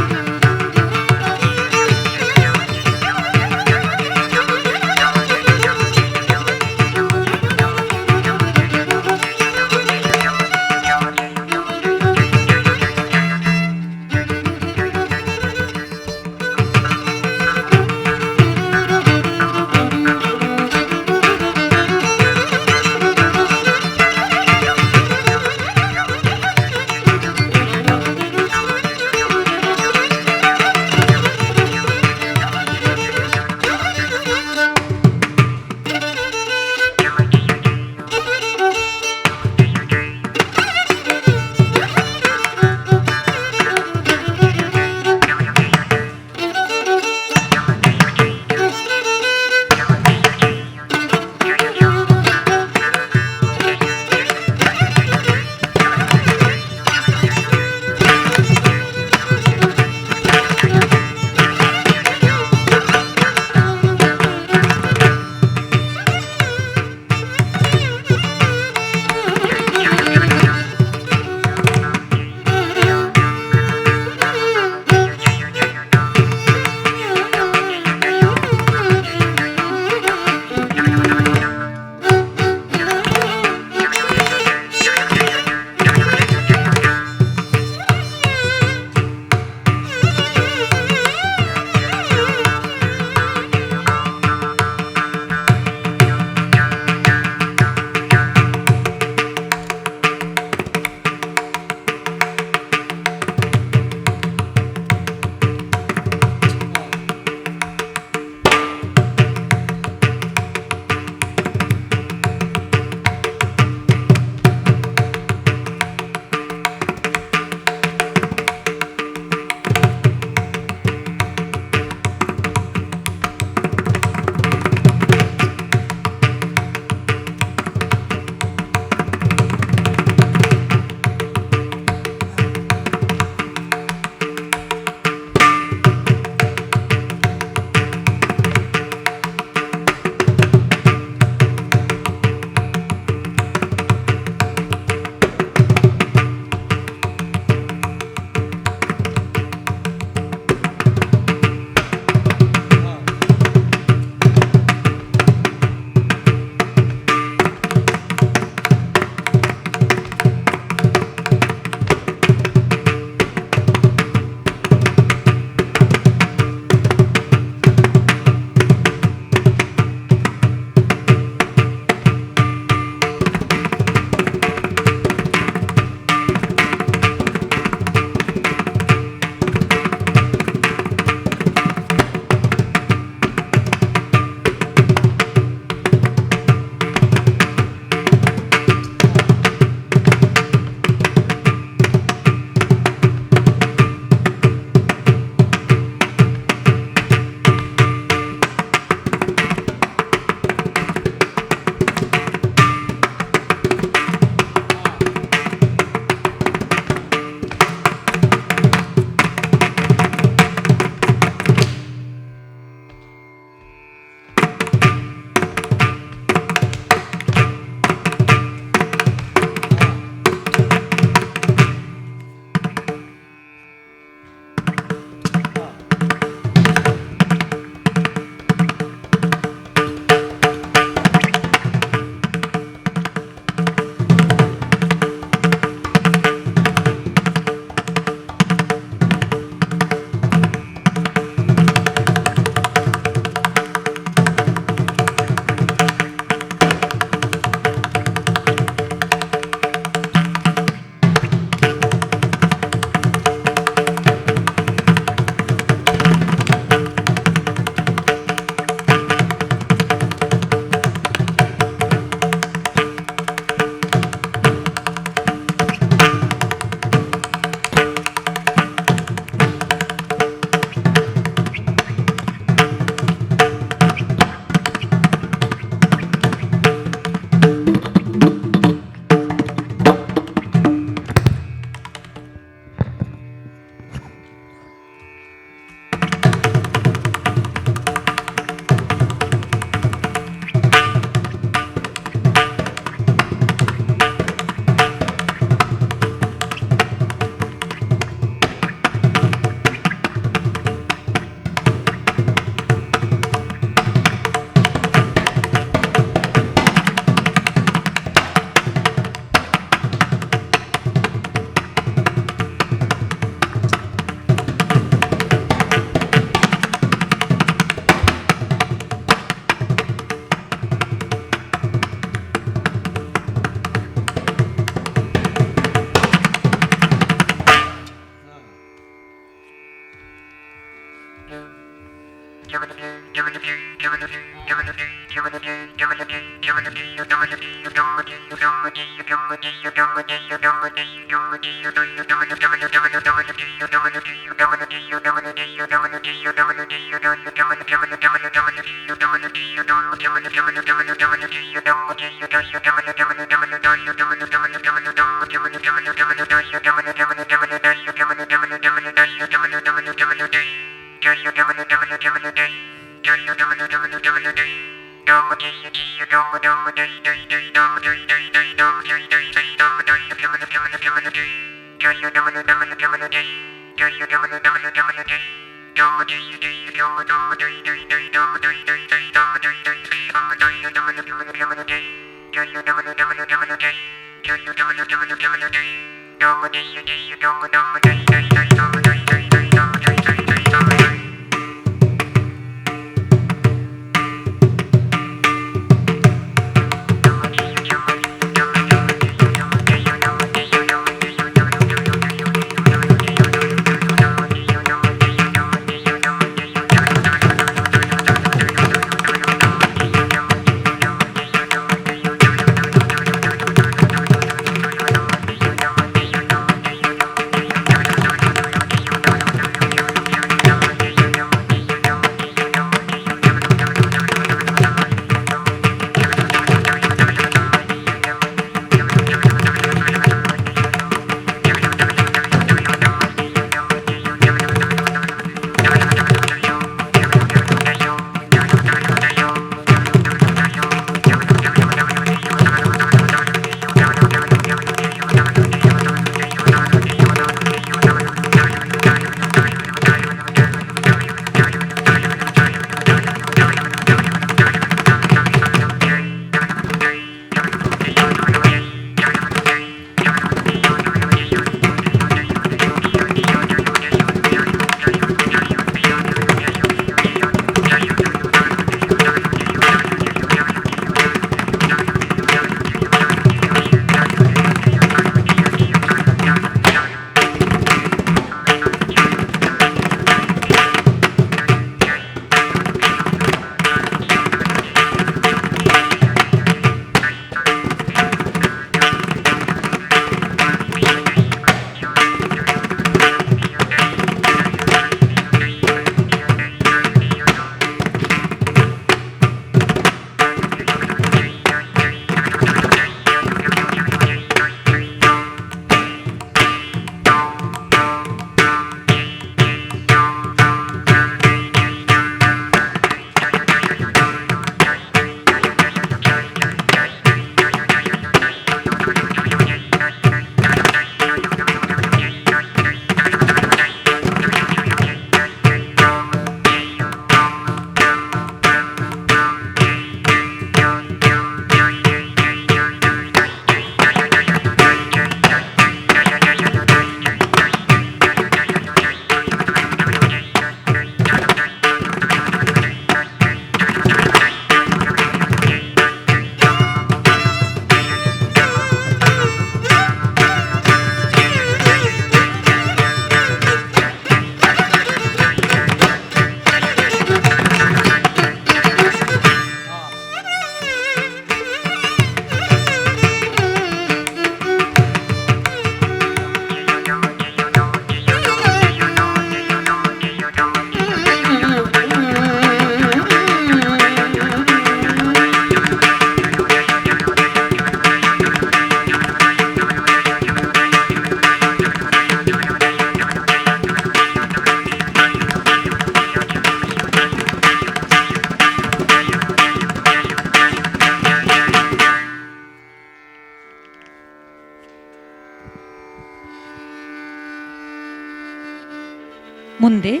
ಮುಂದೆ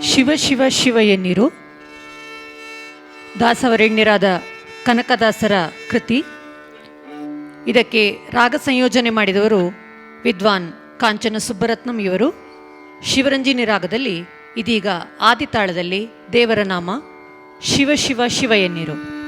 ಶಿವ ಶಿವ ಶಿವ ಎನ್ನಿರು ದಾಸವರೇಣ್ಯರಾದ ಕನಕದಾಸರ ಕೃತಿ. ಇದಕ್ಕೆ ರಾಗ ಸಂಯೋಜನೆ ಮಾಡಿದವರು ವಿದ್ವಾನ್ ಕಾಂಚನ ಸುಬ್ಬರತ್ನಂ ಇವರು. ಶಿವರಂಜಿನಿ ರಾಗದಲ್ಲಿ ಇದೀಗ ಆದಿತಾಳದಲ್ಲಿ ದೇವರ ನಾಮ ಶಿವ ಶಿವ ಶಿವ ಎನ್ನಿರು.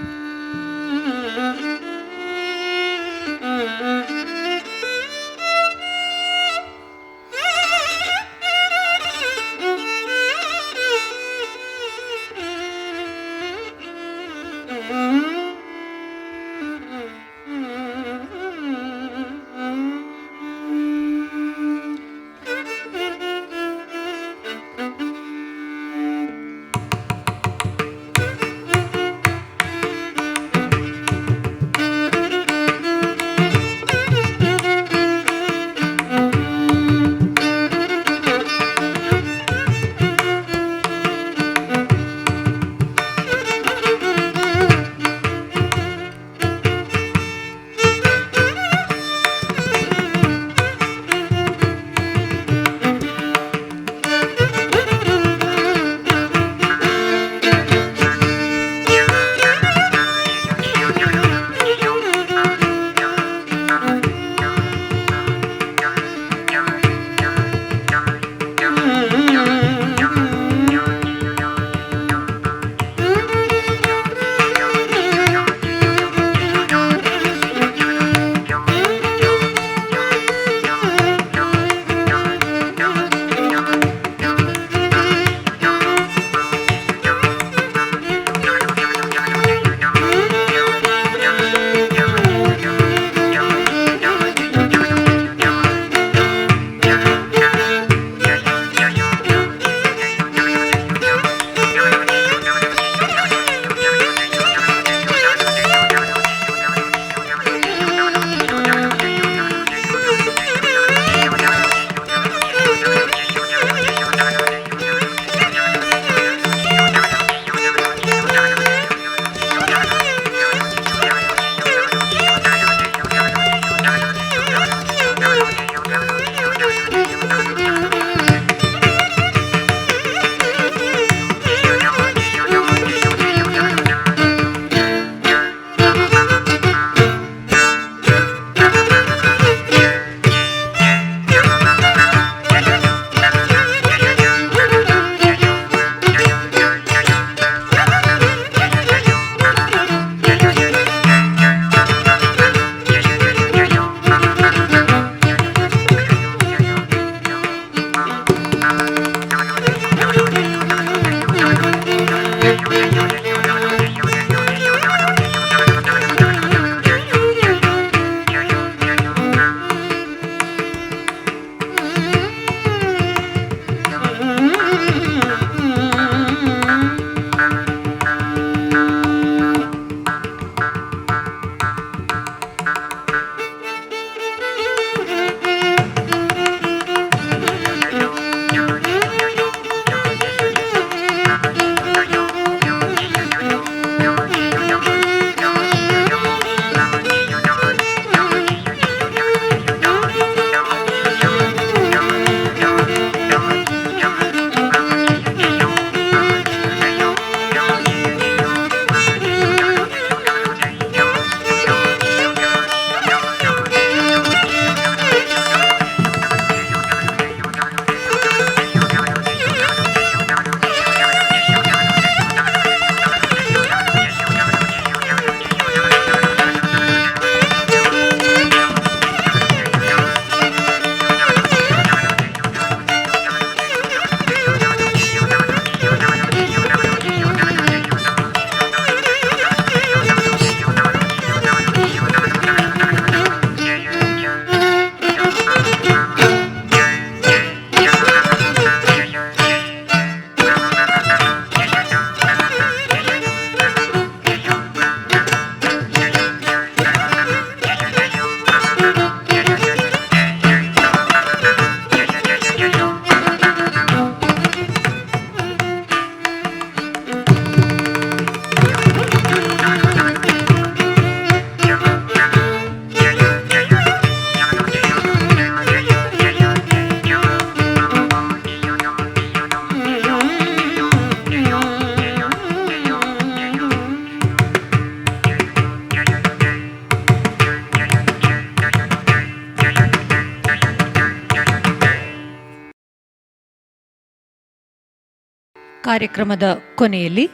ಕಾರ್ಯಕ್ರಮದ ಕೊನೆಯಲ್ಲಿ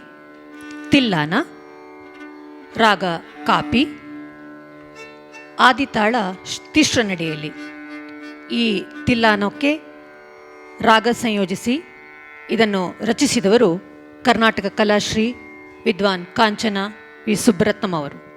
ತಿಲ್ಲಾನ, ರಾಗ ಕಾಪಿ, ಆದಿತಾಳ ತಿಶ್ರ ನಡೆಯಲ್ಲಿ. ಈ ತಿಲ್ಲಾನಕ್ಕೆ ರಾಗ ಸಂಯೋಜಿಸಿ ಇದನ್ನು ರಚಿಸಿದವರು ಕರ್ನಾಟಕ ಕಲಾಶ್ರೀ ವಿದ್ವಾನ್ ಕಾಂಚನ ವಿ ಸುಬ್ಬರತ್ನಂ ಅವರು.